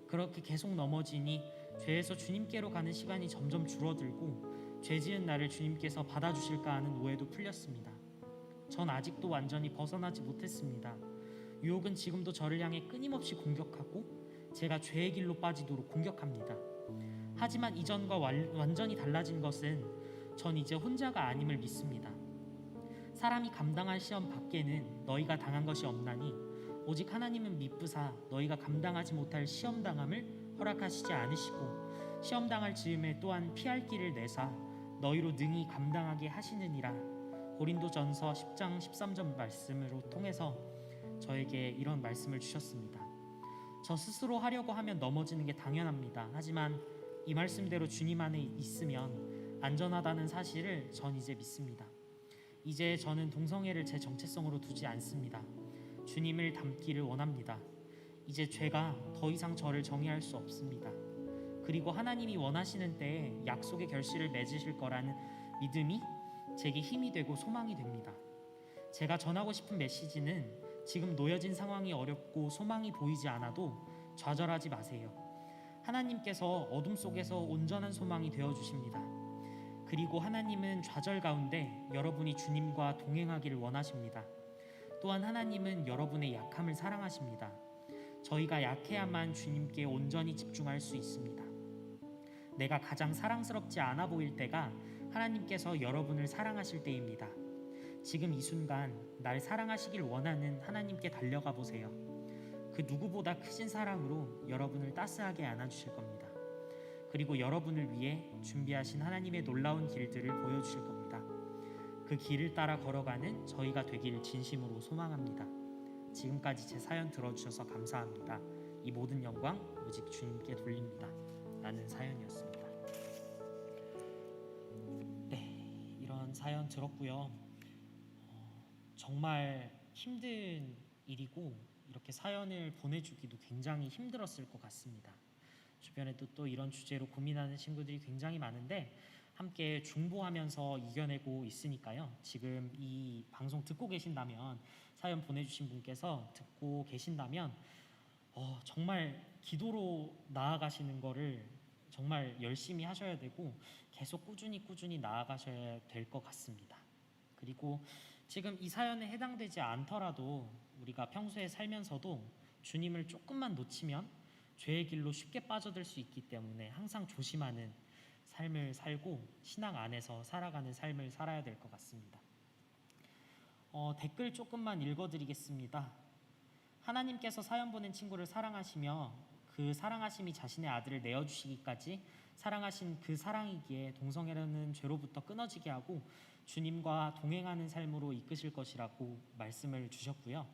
그렇게 계속 넘어지니 죄에서 주님께로 가는 시간이 점점 줄어들고 죄 지은 나를 주님께서 받아주실까 하는 오해도 풀렸습니다. 전 아직도 완전히 벗어나지 못했습니다. 유혹은 지금도 저를 향해 끊임없이 공격하고 제가 죄의 길로 빠지도록 공격합니다. 하지만 이전과 완전히 달라진 것은 전 이제 혼자가 아님을 믿습니다. 사람이 감당할 시험 밖에는 너희가 당한 것이 없나니 오직 하나님은 미쁘사 너희가 감당하지 못할 시험 당함을 허락하시지 않으시고 시험 당할 즈음에 또한 피할 길을 내사 너희로 능히 감당하게 하시느니라. 고린도전서 10장 13절 말씀으로 통해서 저에게 이런 말씀을 주셨습니다. 저 스스로 하려고 하면 넘어지는 게 당연합니다. 하지만 이 말씀대로 주님 안에 있으면 안전하다는 사실을 전 이제 믿습니다. 이제 저는 동성애를 제 정체성으로 두지 않습니다. 주님을 닮기를 원합니다. 이제 죄가 더 이상 저를 정의할 수 없습니다. 그리고 하나님이 원하시는 때에 약속의 결실을 맺으실 거라는 믿음이 제게 힘이 되고 소망이 됩니다. 제가 전하고 싶은 메시지는 지금 놓여진 상황이 어렵고 소망이 보이지 않아도 좌절하지 마세요. 하나님께서 어둠 속에서 온전한 소망이 되어주십니다. 그리고 하나님은 좌절 가운데 여러분이 주님과 동행하기를 원하십니다. 또한 하나님은 여러분의 약함을 사랑하십니다. 저희가 약해야만 주님께 온전히 집중할 수 있습니다. 내가 가장 사랑스럽지 않아 보일 때가 하나님께서 여러분을 사랑하실 때입니다. 지금 이 순간 날 사랑하시길 원하는 하나님께 달려가 보세요. 그 누구보다 크신 사랑으로 여러분을 따스하게 안아주실 겁니다. 그리고 여러분을 위해 준비하신 하나님의 놀라운 길들을 보여주실 겁니다. 그 길을 따라 걸어가는 저희가 되길 진심으로 소망합니다. 지금까지 제 사연 들어주셔서 감사합니다. 이 모든 영광 오직 주님께 돌립니다. 라는 사연이었습니다. 네, 이런 사연 들었고요. 정말 힘든 일이고 이렇게 사연을 보내주기도 굉장히 힘들었을 것 같습니다. 주변에도 또 이런 주제로 고민하는 친구들이 굉장히 많은데 함께 중보하면서 이겨내고 있으니까요. 지금 이 방송 듣고 계신다면, 사연 보내주신 분께서 듣고 계신다면 정말 기도로 나아가시는 거를 정말 열심히 하셔야 되고 계속 꾸준히 나아가셔야 될 것 같습니다. 그리고 지금 이 사연에 해당되지 않더라도 우리가 평소에 살면서도 주님을 조금만 놓치면 죄의 길로 쉽게 빠져들 수 있기 때문에 항상 조심하는 삶을 살고 신앙 안에서 살아가는 삶을 살아야 될 것 같습니다. 댓글 조금만 읽어드리겠습니다. 하나님께서 사연 보낸 친구를 사랑하시며 그 사랑하심이 자신의 아들을 내어주시기까지 사랑하신 그 사랑이기에 동성애라는 죄로부터 끊어지게 하고 주님과 동행하는 삶으로 이끄실 것이라고 말씀을 주셨고요.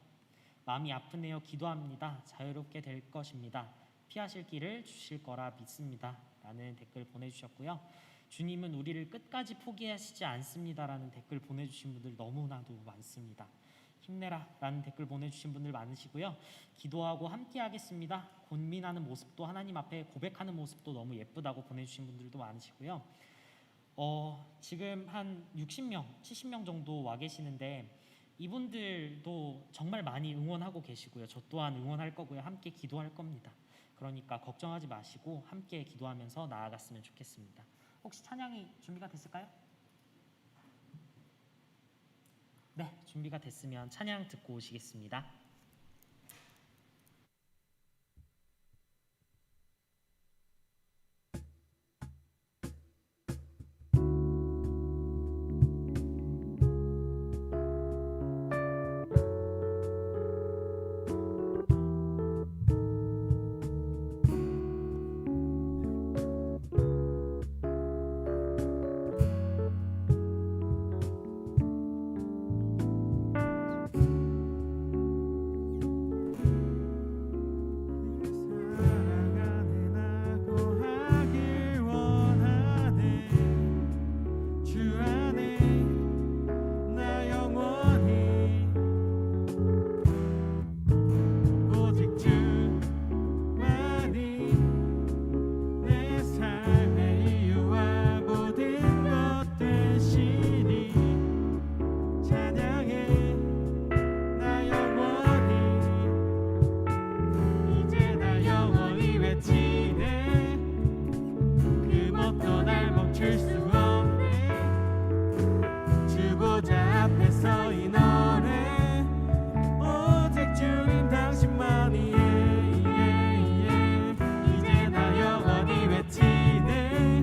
마음이 아프네요. 기도합니다. 자유롭게 될 것입니다. 피하실 길을 주실 거라 믿습니다. 라는 댓글 보내주셨고요. 주님은 우리를 끝까지 포기하시지 않습니다. 라는 댓글 보내주신 분들 너무나도 많습니다. 힘내라 라는 댓글 보내주신 분들 많으시고요. 기도하고 함께 하겠습니다. 고민하는 모습도 하나님 앞에 고백하는 모습도 너무 예쁘다고 보내주신 분들도 많으시고요. 지금 한 60명, 70명 정도 와 계시는데 이분들도 정말 많이 응원하고 계시고요. 저 또한 응원할 거고요. 함께 기도할 겁니다. 그러니까 걱정하지 마시고 함께 기도하면서 나아갔으면 좋겠습니다. 혹시 찬양이 준비가 됐을까요? 네, 준비가 됐으면 찬양 듣고 오시겠습니다. 사랑하고 하길 원하네 주 안에 나 영원히 오직 주만이 내 삶의 이유와 모든 것 되시니 찬양해 나 영원히 이제 나 영원히 외치네 금어도 날 멈출 수 없네 주보자 앞에서 이 노래 오직 주님 당신만이 이제 나 영원히 외치네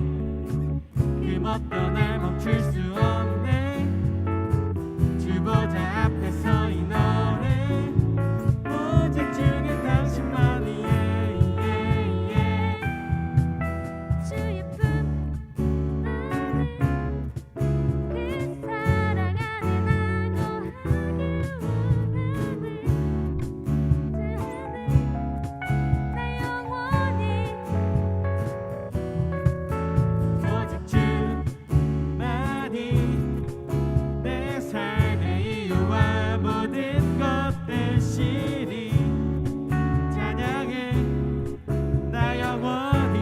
금어도 날 멈출 수 없네 주보자 앞에서 이 노래 오직 주님 당신만이 주의 품 안에 그 사랑 안에 나고 하길 원하네 나 영원히 오직 주만이 내 삶의 이유와 모든 것 되시니 찬양해 나 영원히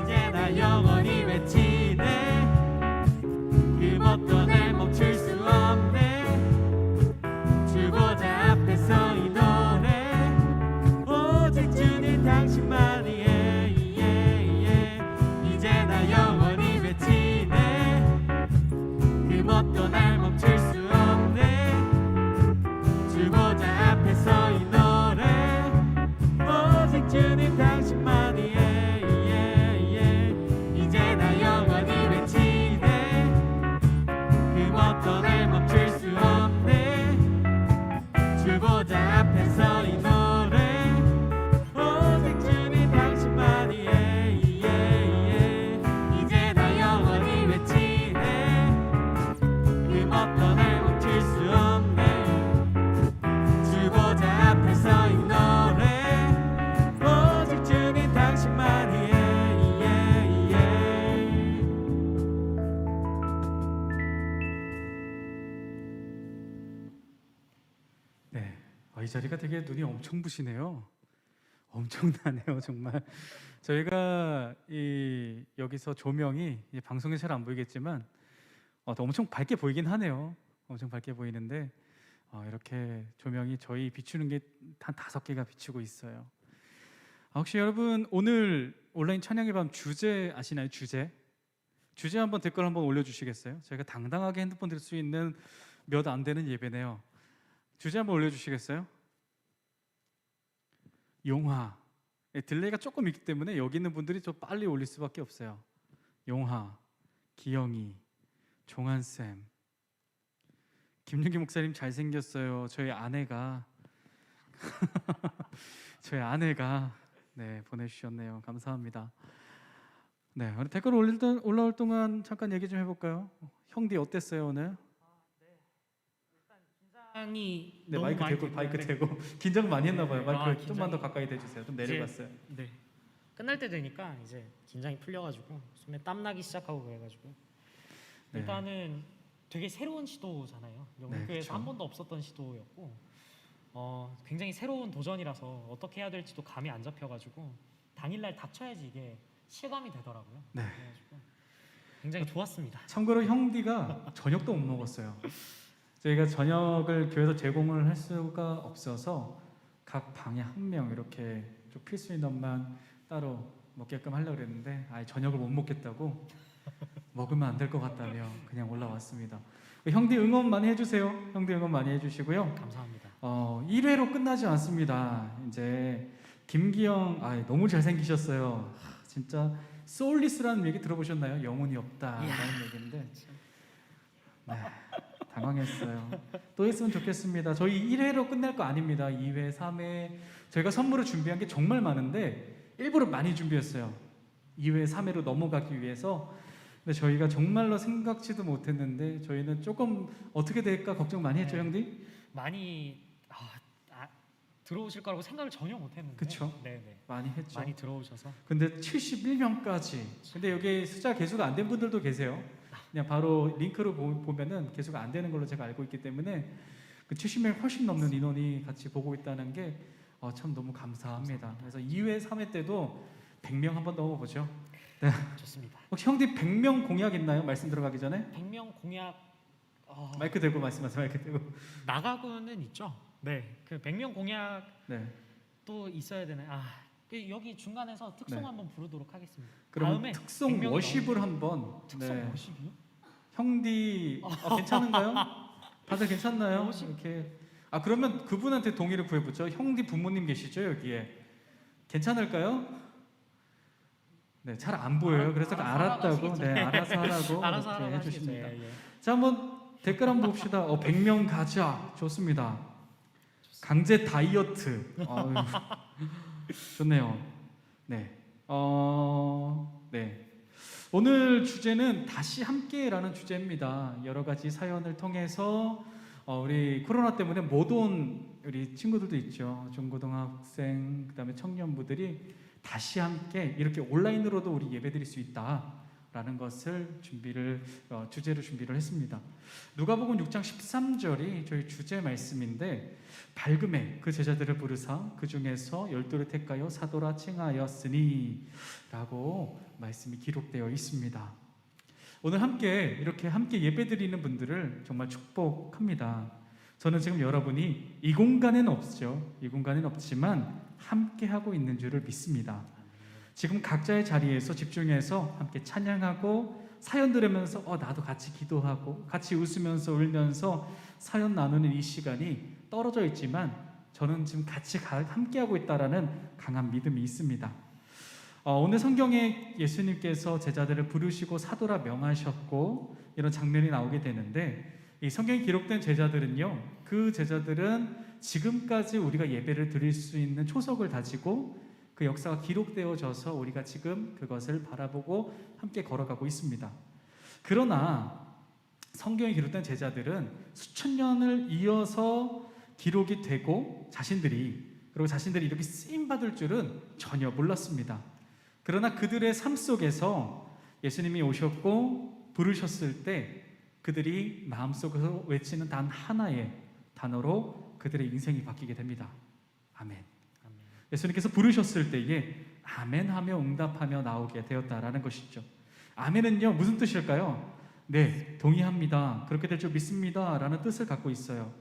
이제 나 영원히 외치네 금어도 날 멈출 수 없네 주보자 앞에서 이 노래 오직 주님 당신만이 이제 나 영원히 외치네 금어도 날 멈출 수 없네 주보자 앞에서 이 노래 오직 주님 당신만이 이제 나 영원히 외치네 금어도 날 멈출 수 없네 주보자 앞에서 이 노래 오직 주님 당신만이 이제 나 영원히 외치네 금어도 날 멈출 수 없네 주보자 앞에서 이 노래 오직 주님 당신만이 네, 이 자리가 되게 눈이 엄청 부시네요. 엄청나네요, 정말. 저희가 여기서 조명이 방송에 잘 안 보이겠지만 엄청 밝게 보이긴 하네요. 엄청 밝게 보이는데 이렇게 조명이 저희 비추는 게 한 5개가 비추고 있어요. 혹시 여러분 오늘 온라인 찬양의 밤 주제 아시나요? 주제 한번 댓글 한번 올려주시겠어요? 저희가 당당하게 핸드폰 들 수 있는 몇 안 되는 예배네요. 주제 한번 올려주시겠어요? 용화. 딜레이가 조금 있기 때문에 여기 있는 분들이 좀 빨리 올릴 수밖에 없어요. 용화, 기영이, 종한쌤, 김윤기 목사님 잘생겼어요. 저희 아내가 네, 보내주셨네요. 감사합니다. 네, 우리 댓글 올라올 동안 잠깐 얘기 좀 해볼까요? 형디 어땠어요 오늘? 긴장이 네, 너무 많이 마이크 됐는데 대고 긴장 많이 했나 봐요. 마이크 긴장이- 좀만 더 가까이 대주세요. 좀 내려갔어요. 네. 끝날 때 되니까 이제 긴장이 풀려가지고 손에 땀 나기 시작하고 그래가지고 네. 일단은 되게 새로운 시도잖아요. 영국교회에서 그쵸. 한 번도 없었던 시도였고 굉장히 새로운 도전이라서 어떻게 해야 될지도 감이 안 잡혀가지고 당일날 닥쳐야지 이게 실감이 되더라고요. 네. 그래가지고 굉장히 좋았습니다. 참고로 형디가 저녁도 못 먹었어요. 저희가 저녁을 교회에서 제공을 할 수가 없어서 각 방에 한 명 이렇게 좀 필수 인원만 따로 먹게끔 하려고 그랬는데 저녁을 못 먹겠다고 먹으면 안 될 것 같다며 그냥 올라왔습니다. 형디 응원 많이 해주세요. 형디 응원 많이 해주시고요. 감사합니다. 1회로 끝나지 않습니다. 이제 김기영 너무 잘생기셨어요. 진짜 소울리스라는 얘기 들어보셨나요? 영혼이 없다라는 얘기인데 네, 당황했어요. 또 했으면 좋겠습니다. 저희 1회로 끝날 거 아닙니다. 2회, 3회 저희가 선물을 준비한 게 정말 많은데 일부러 많이 준비했어요. 2회, 3회로 넘어가기 위해서. 근데 저희가 정말로 생각지도 못했는데 저희는 조금 어떻게 될까 걱정 많이 했죠, 네. 형디? 많이 들어오실 거라고 생각을 전혀 못했는데. 그쵸? 네네. 많이 했죠. 많이 들어오셔서. 근데 71명까지. 근데 여기 숫자 개수가 안 된 분들도 계세요. 그냥 바로 링크로 보면은 개수가 안 되는 걸로 제가 알고 있기 때문에 그 70명 훨씬 넘는 인원이 같이 보고 있다는 게 참 너무 감사합니다. 그래서 2회, 3회 때도 100명 한번 넘어보죠. 좋습니다. 혹시 형님 100명 공약 있나요? 말씀 들어가기 전에 100명 공약 마이크 대고 말씀하세요. 마이크 대고. 나가고는 있죠. 네, 그 100명 공약 네. 또 있어야 되네. 여기 중간에서 특송 네. 한번 부르도록 하겠습니다. 그럼 다음에 특송 100명이 워십을 한번. 특송 네. 50이요? 형디 괜찮은가요? 다들 괜찮나요? 워십. 이렇게. 그러면 그분한테 동의를 구해보죠. 형디 부모님 계시죠 여기에. 괜찮을까요? 네, 잘 안 보여요. 그래서 알았다고. 네, 알아서 하라고 알아서 이렇게 하라고 해주십니다. 하시죠. 예. 자, 한번 댓글 한번 봅시다. 100명 가자. 좋습니다. 강제 다이어트. 좋네요. 네. 네. 오늘 주제는 다시 함께라는 주제입니다. 여러 가지 사연을 통해서 우리 코로나 때문에 못 온 우리 친구들도 있죠. 중고등학생 그다음에 청년부들이 다시 함께 이렇게 온라인으로도 우리 예배드릴 수 있다라는 것을 주제로 준비를 했습니다. 누가복음 6장 13절이 저희 주제 말씀인데 밝음에 그 제자들을 부르사 그 중에서 12를 택하여 사도라 칭하였으니 라고 말씀이 기록되어 있습니다. 오늘 이렇게 함께 예배드리는 분들을 정말 축복합니다. 저는 지금 여러분이 이 공간에는 없죠. 이 공간에는 없지만 함께 하고 있는 줄을 믿습니다. 지금 각자의 자리에서 집중해서 함께 찬양하고 사연 들으면서 나도 같이 기도하고 같이 웃으면서 울면서 사연 나누는 이 시간이 떨어져 있지만 저는 지금 같이 함께하고 있다라는 강한 믿음이 있습니다. 오늘 성경에 예수님께서 제자들을 부르시고 사도라 명하셨고 이런 장면이 나오게 되는데 이 성경에 기록된 제자들은요, 그 제자들은 지금까지 우리가 예배를 드릴 수 있는 초석을 다지고 그 역사가 기록되어져서 우리가 지금 그것을 바라보고 함께 걸어가고 있습니다. 그러나 성경에 기록된 제자들은 수천 년을 이어서 기록이 되고 자신들이 이렇게 쓰임 받을 줄은 전혀 몰랐습니다. 그러나 그들의 삶 속에서 예수님이 오셨고 부르셨을 때 그들이 마음속에서 외치는 단 하나의 단어로 그들의 인생이 바뀌게 됩니다. 아멘. 예수님께서 부르셨을 때에 아멘하며 응답하며 나오게 되었다라는 것이죠. 아멘은요 무슨 뜻일까요? 네, 동의합니다. 그렇게 될 줄 믿습니다 라는 뜻을 갖고 있어요.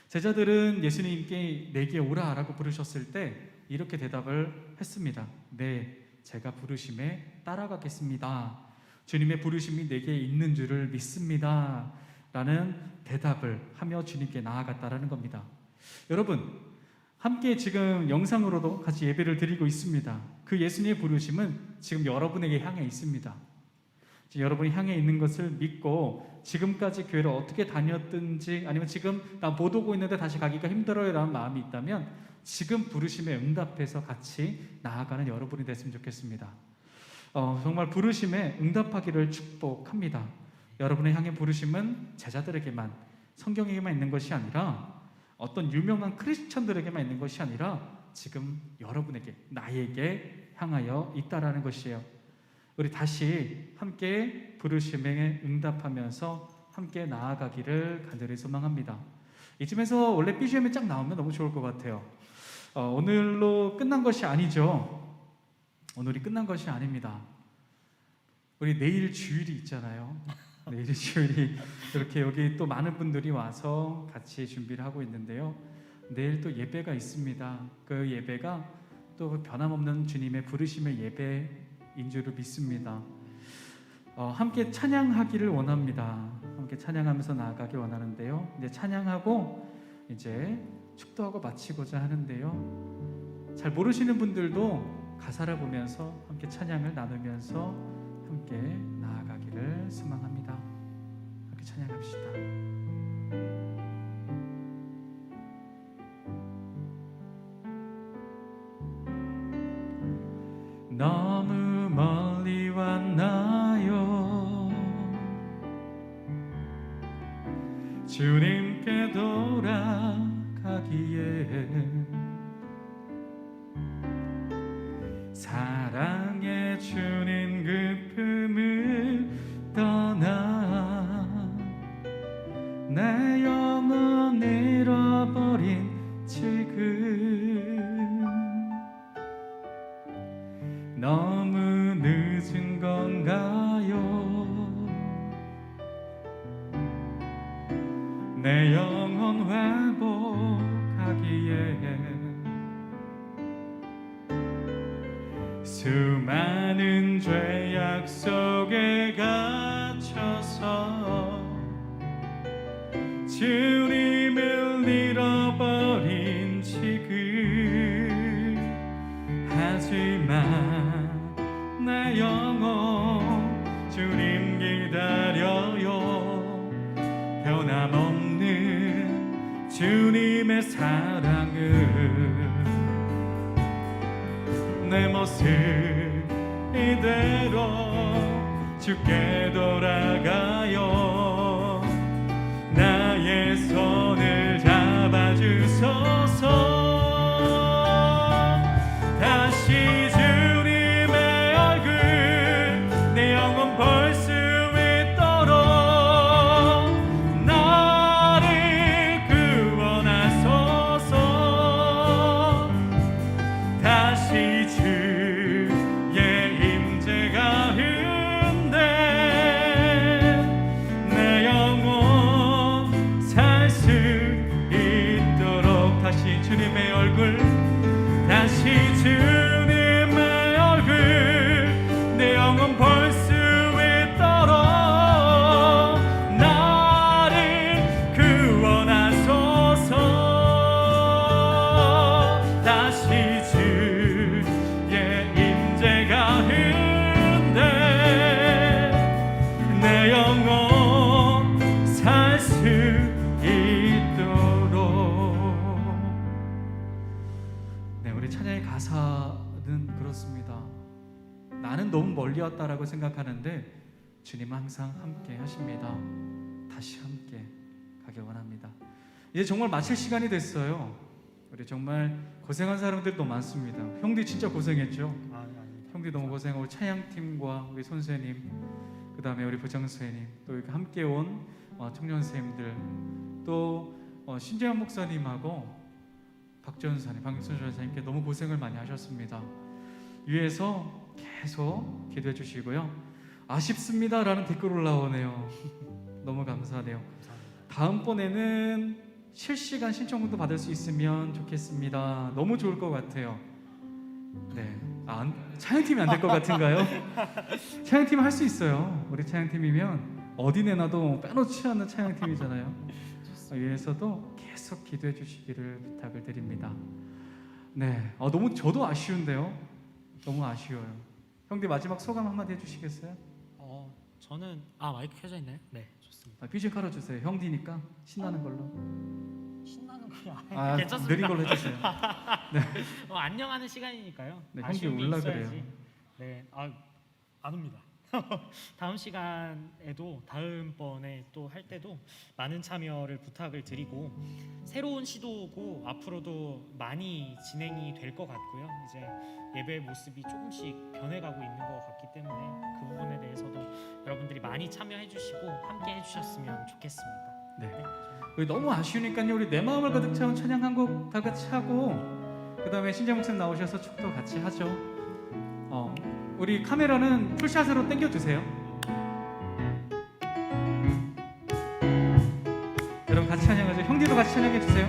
제자들은 예수님께 내게 오라라고 부르셨을 때 이렇게 대답을 했습니다. 네, 제가 부르심에 따라가겠습니다. 주님의 부르심이 내게 있는 줄을 믿습니다 라는 대답을 하며 주님께 나아갔다라는 겁니다. 여러분, 함께 지금 영상으로도 같이 예배를 드리고 있습니다. 그 예수님의 부르심은 지금 여러분에게 향해 있습니다. 지금 여러분이 향해 있는 것을 믿고 지금까지 교회를 어떻게 다녔든지 아니면 지금 나 못 오고 있는데 다시 가기가 힘들어요 라는 마음이 있다면 지금 부르심에 응답해서 같이 나아가는 여러분이 됐으면 좋겠습니다. 정말 부르심에 응답하기를 축복합니다. 여러분의 향해 부르심은 제자들에게만, 성경에게만 있는 것이 아니라 어떤 유명한 크리스천들에게만 있는 것이 아니라 지금 여러분에게, 나에게 향하여 있다라는 것이에요. 우리 다시 함께 부르심에 응답하면서 함께 나아가기를 간절히 소망합니다. 이쯤에서 원래 BGM이 쫙 나오면 너무 좋을 것 같아요. 오늘로 끝난 것이 아니죠. 오늘이 끝난 것이 아닙니다. 우리 내일 주일이 있잖아요. 내일 주일이 이렇게 여기 또 많은 분들이 와서 같이 준비를 하고 있는데요. 내일 또 예배가 있습니다. 그 예배가 또 변함없는 주님의 부르심의 예배인 줄을 믿습니다. 함께 찬양하기를 원합니다. 함께 찬양하면서 나아가길 원하는데요. 이제 찬양하고 이제 축도하고 마치고자 하는데요. 잘 모르시는 분들도 가사를 보면서 함께 찬양을 나누면서 함께 나아가기를 소망합니다. 함께 찬양합시다. 너무 멀리 왔나요? 주님께 돌아가기에 사랑의 주님 그 품을 떠나 내 영혼 잃어버린 지금 너무 늦은 건가요? 내 영혼 회복하기에 수많은 죄악 속에 갇혀서 주님을 잃어버린 지금 하지만 내 영혼 주님 기다려요. 변함없는 주님의 사랑을 내 모습 이대로 주께 돌아가요. 나의 손을 잡아주소서. 다시 주님의 얼굴 내 영혼 볼 수 있도록 나를 구원하소서. 다시 주의 임재가 은혜 내 영혼 살 수 있도록 다시 주님의 얼굴 다시 주님의 얼굴 내 영혼 볼 수 있도록 나를 구원하소서. 다시 주의 임재가 은혜 내 영혼 살 수 있도록. 네, 우리 찬양의 가사는 그렇습니다. 나는 너무 멀리 왔다라고 생각하는데 주님은 항상 함께 하십니다. 다시 함께 가길 원합니다. 이제 정말 마칠 시간이 됐어요. 우리 정말 고생한 사람들도 많습니다. 형들이 진짜 고생했죠. 형들이 너무 고생하고 찬양팀과 우리 선생님, 그 다음에 우리 부장선생님, 또 이렇게 함께 온 청년 선생님들, 또 신재환 목사님하고 박지원 선생님, 박윤선 선생님께 너무 고생을 많이 하셨습니다. 위에서 계속 기도해 주시고요. 아쉽습니다라는 댓글 올라오네요. 너무 감사하네요. 다음번에는 실시간 신청도 받을 수 있으면 좋겠습니다. 너무 좋을 것 같아요. 네, 찬양팀이 안 될 것 같은가요? 찬양팀 할 수 있어요. 우리 찬양팀이면 어디 내놔도 빼놓지 않는 찬양팀이잖아요. 위에서도 계속 기도해 주시기를 부탁을 드립니다. 네, 너무 저도 아쉬운데요. 너무 아쉬워요. 형들 마지막 소감 한마디 해주시겠어요? 저는 마이크 켜져 있나요? 네, 좋습니다. 삐죽 깔아주세요. 형디니까 신나는 걸로. 신나는 거야. 괜찮습니다. 느린 걸로 해주세요. 안녕하는 시간이니까요. 네, 형디 아쉬움이 올라 있어야지. 그래요. 네, 안 옵니다. 다음 시간에도 다음번에 또 할 때도 많은 참여를 부탁을 드리고 새로운 시도고 앞으로도 많이 진행이 될 것 같고요. 이제 예배 모습이 조금씩 변해가고 있는 것 같기 때문에 그 부분에 대해서도 여러분들이 많이 참여해 주시고 함께 해주셨으면 좋겠습니다. 네. 우리 너무 아쉬우니까요. 우리 내 마음을 가득 채운 찬양 한 곡 다 같이 하고 그 다음에 신재 목사님 나오셔서 축도 같이 하죠. 우리 카메라는 풀샷으로 당겨주세요. 여러분 같이 찬양하죠. 형제도 같이 찬양해 주세요.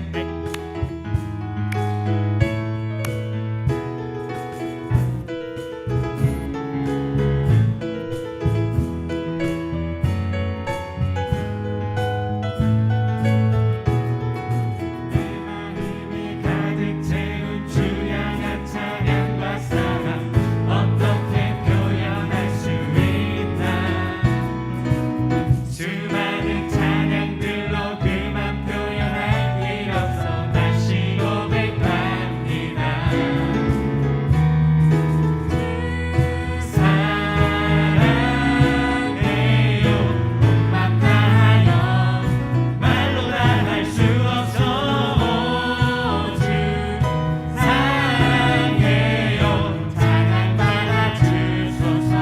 가득 채운 주 향한 찬양과 사랑 어떻게 표현할 수 있나 수많은 찬양들로 그만 표현할 일 없어 다시 고백합니다 사랑해요 맘 다하여 말로 다 할 수 없어 오직 사랑해요 찬양 받아주소서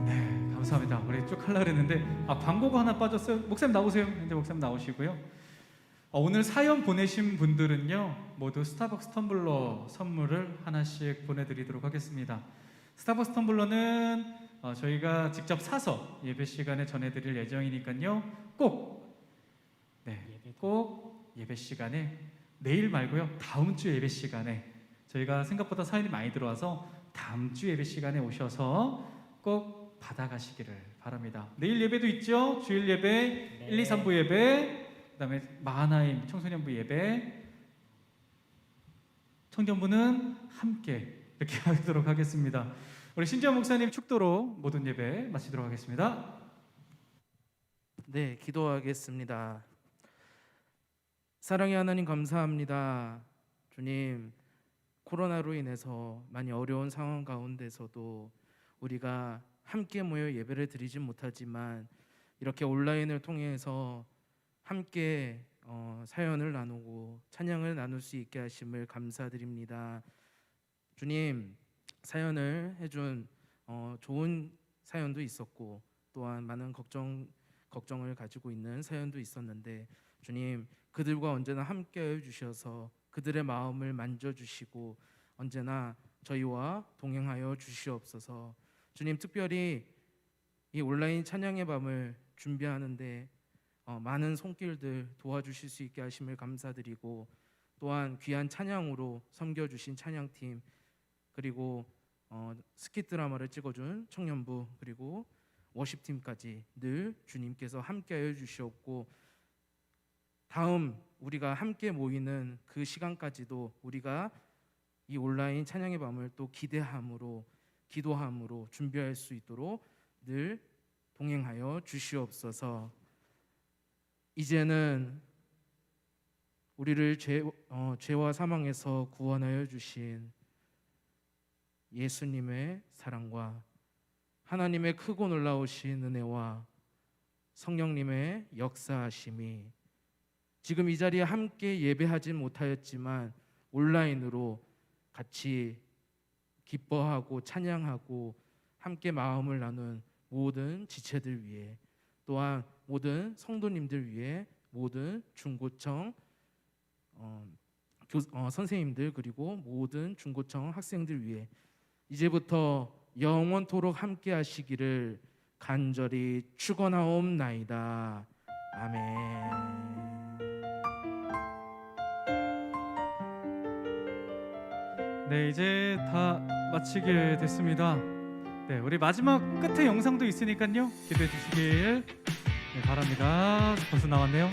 네, 감사합니다. 우리 쭉 하려고 했는데 광고가 하나 빠졌어요. 목사님 나오세요. 이제 목사님 나오시고요. 오늘 사연 보내신 분들은요 모두 스타벅스 텀블러 선물을 하나씩 보내드리도록 하겠습니다. 스타벅스 텀블러는 저희가 직접 사서 예배 시간에 전해드릴 예정이니까요 꼭 예배 시간에 내일 말고요 다음 주 예배 시간에 저희가 생각보다 사연이 많이 들어와서 다음 주 예배 시간에 오셔서 꼭 받아가시기를 바랍니다. 내일 예배도 있죠. 주일 예배, 1, 2, 3부 예배, 그다음에 마하나임 청소년부 예배, 청년부는 함께 이렇게 하도록 하겠습니다. 우리 신지현 목사님 축도로 모든 예배 마치도록 하겠습니다. 네, 기도하겠습니다. 사랑의 하나님 감사합니다. 주님, 코로나로 인해서 많이 어려운 상황 가운데서도 우리가 함께 모여 예배를 드리지 못하지만 이렇게 온라인을 통해서 함께 사연을 나누고 찬양을 나눌 수 있게 하심을 감사드립니다. 주님, 사연을 해준 좋은 사연도 있었고 또한 많은 걱정을 가지고 있는 사연도 있었는데 주님, 그들과 언제나 함께하여 주셔서 그들의 마음을 만져주시고 언제나 저희와 동행하여 주시옵소서. 주님, 특별히 이 온라인 찬양의 밤을 준비하는데 많은 손길들 도와주실 수 있게 하심을 감사드리고 또한 귀한 찬양으로 섬겨주신 찬양팀 그리고 스킷 드라마를 찍어준 청년부 그리고 워십팀까지 늘 주님께서 함께하여 주시옵고 다음 우리가 함께 모이는 그 시간까지도 우리가 이 온라인 찬양의 밤을 또 기대함으로 기도함으로 준비할 수 있도록 늘 동행하여 주시옵소서. 이제는 우리를 죄와 사망에서 구원하여 주신 예수님의 사랑과 하나님의 크고 놀라우신 은혜와 성령님의 역사하심이 지금 이 자리에 함께 예배하지 못하였지만 온라인으로 같이 기뻐하고 찬양하고 함께 마음을 나눈 모든 지체들 위해 또한 모든 성도님들 위해 모든 중고청 선생님들 그리고 모든 중고청 학생들 위해 이제부터 영원토록 함께 하시기를 간절히 축원하옵나이다. 아멘. 네, 이제 다 마치게 됐습니다. 네, 우리 마지막 끝에 영상도 있으니까요 기대해 주시길 바랍니다. 벌써 나왔네요.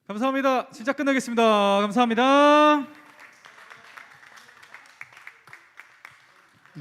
감사합니다. 진짜 끝나겠습니다. 감사합니다.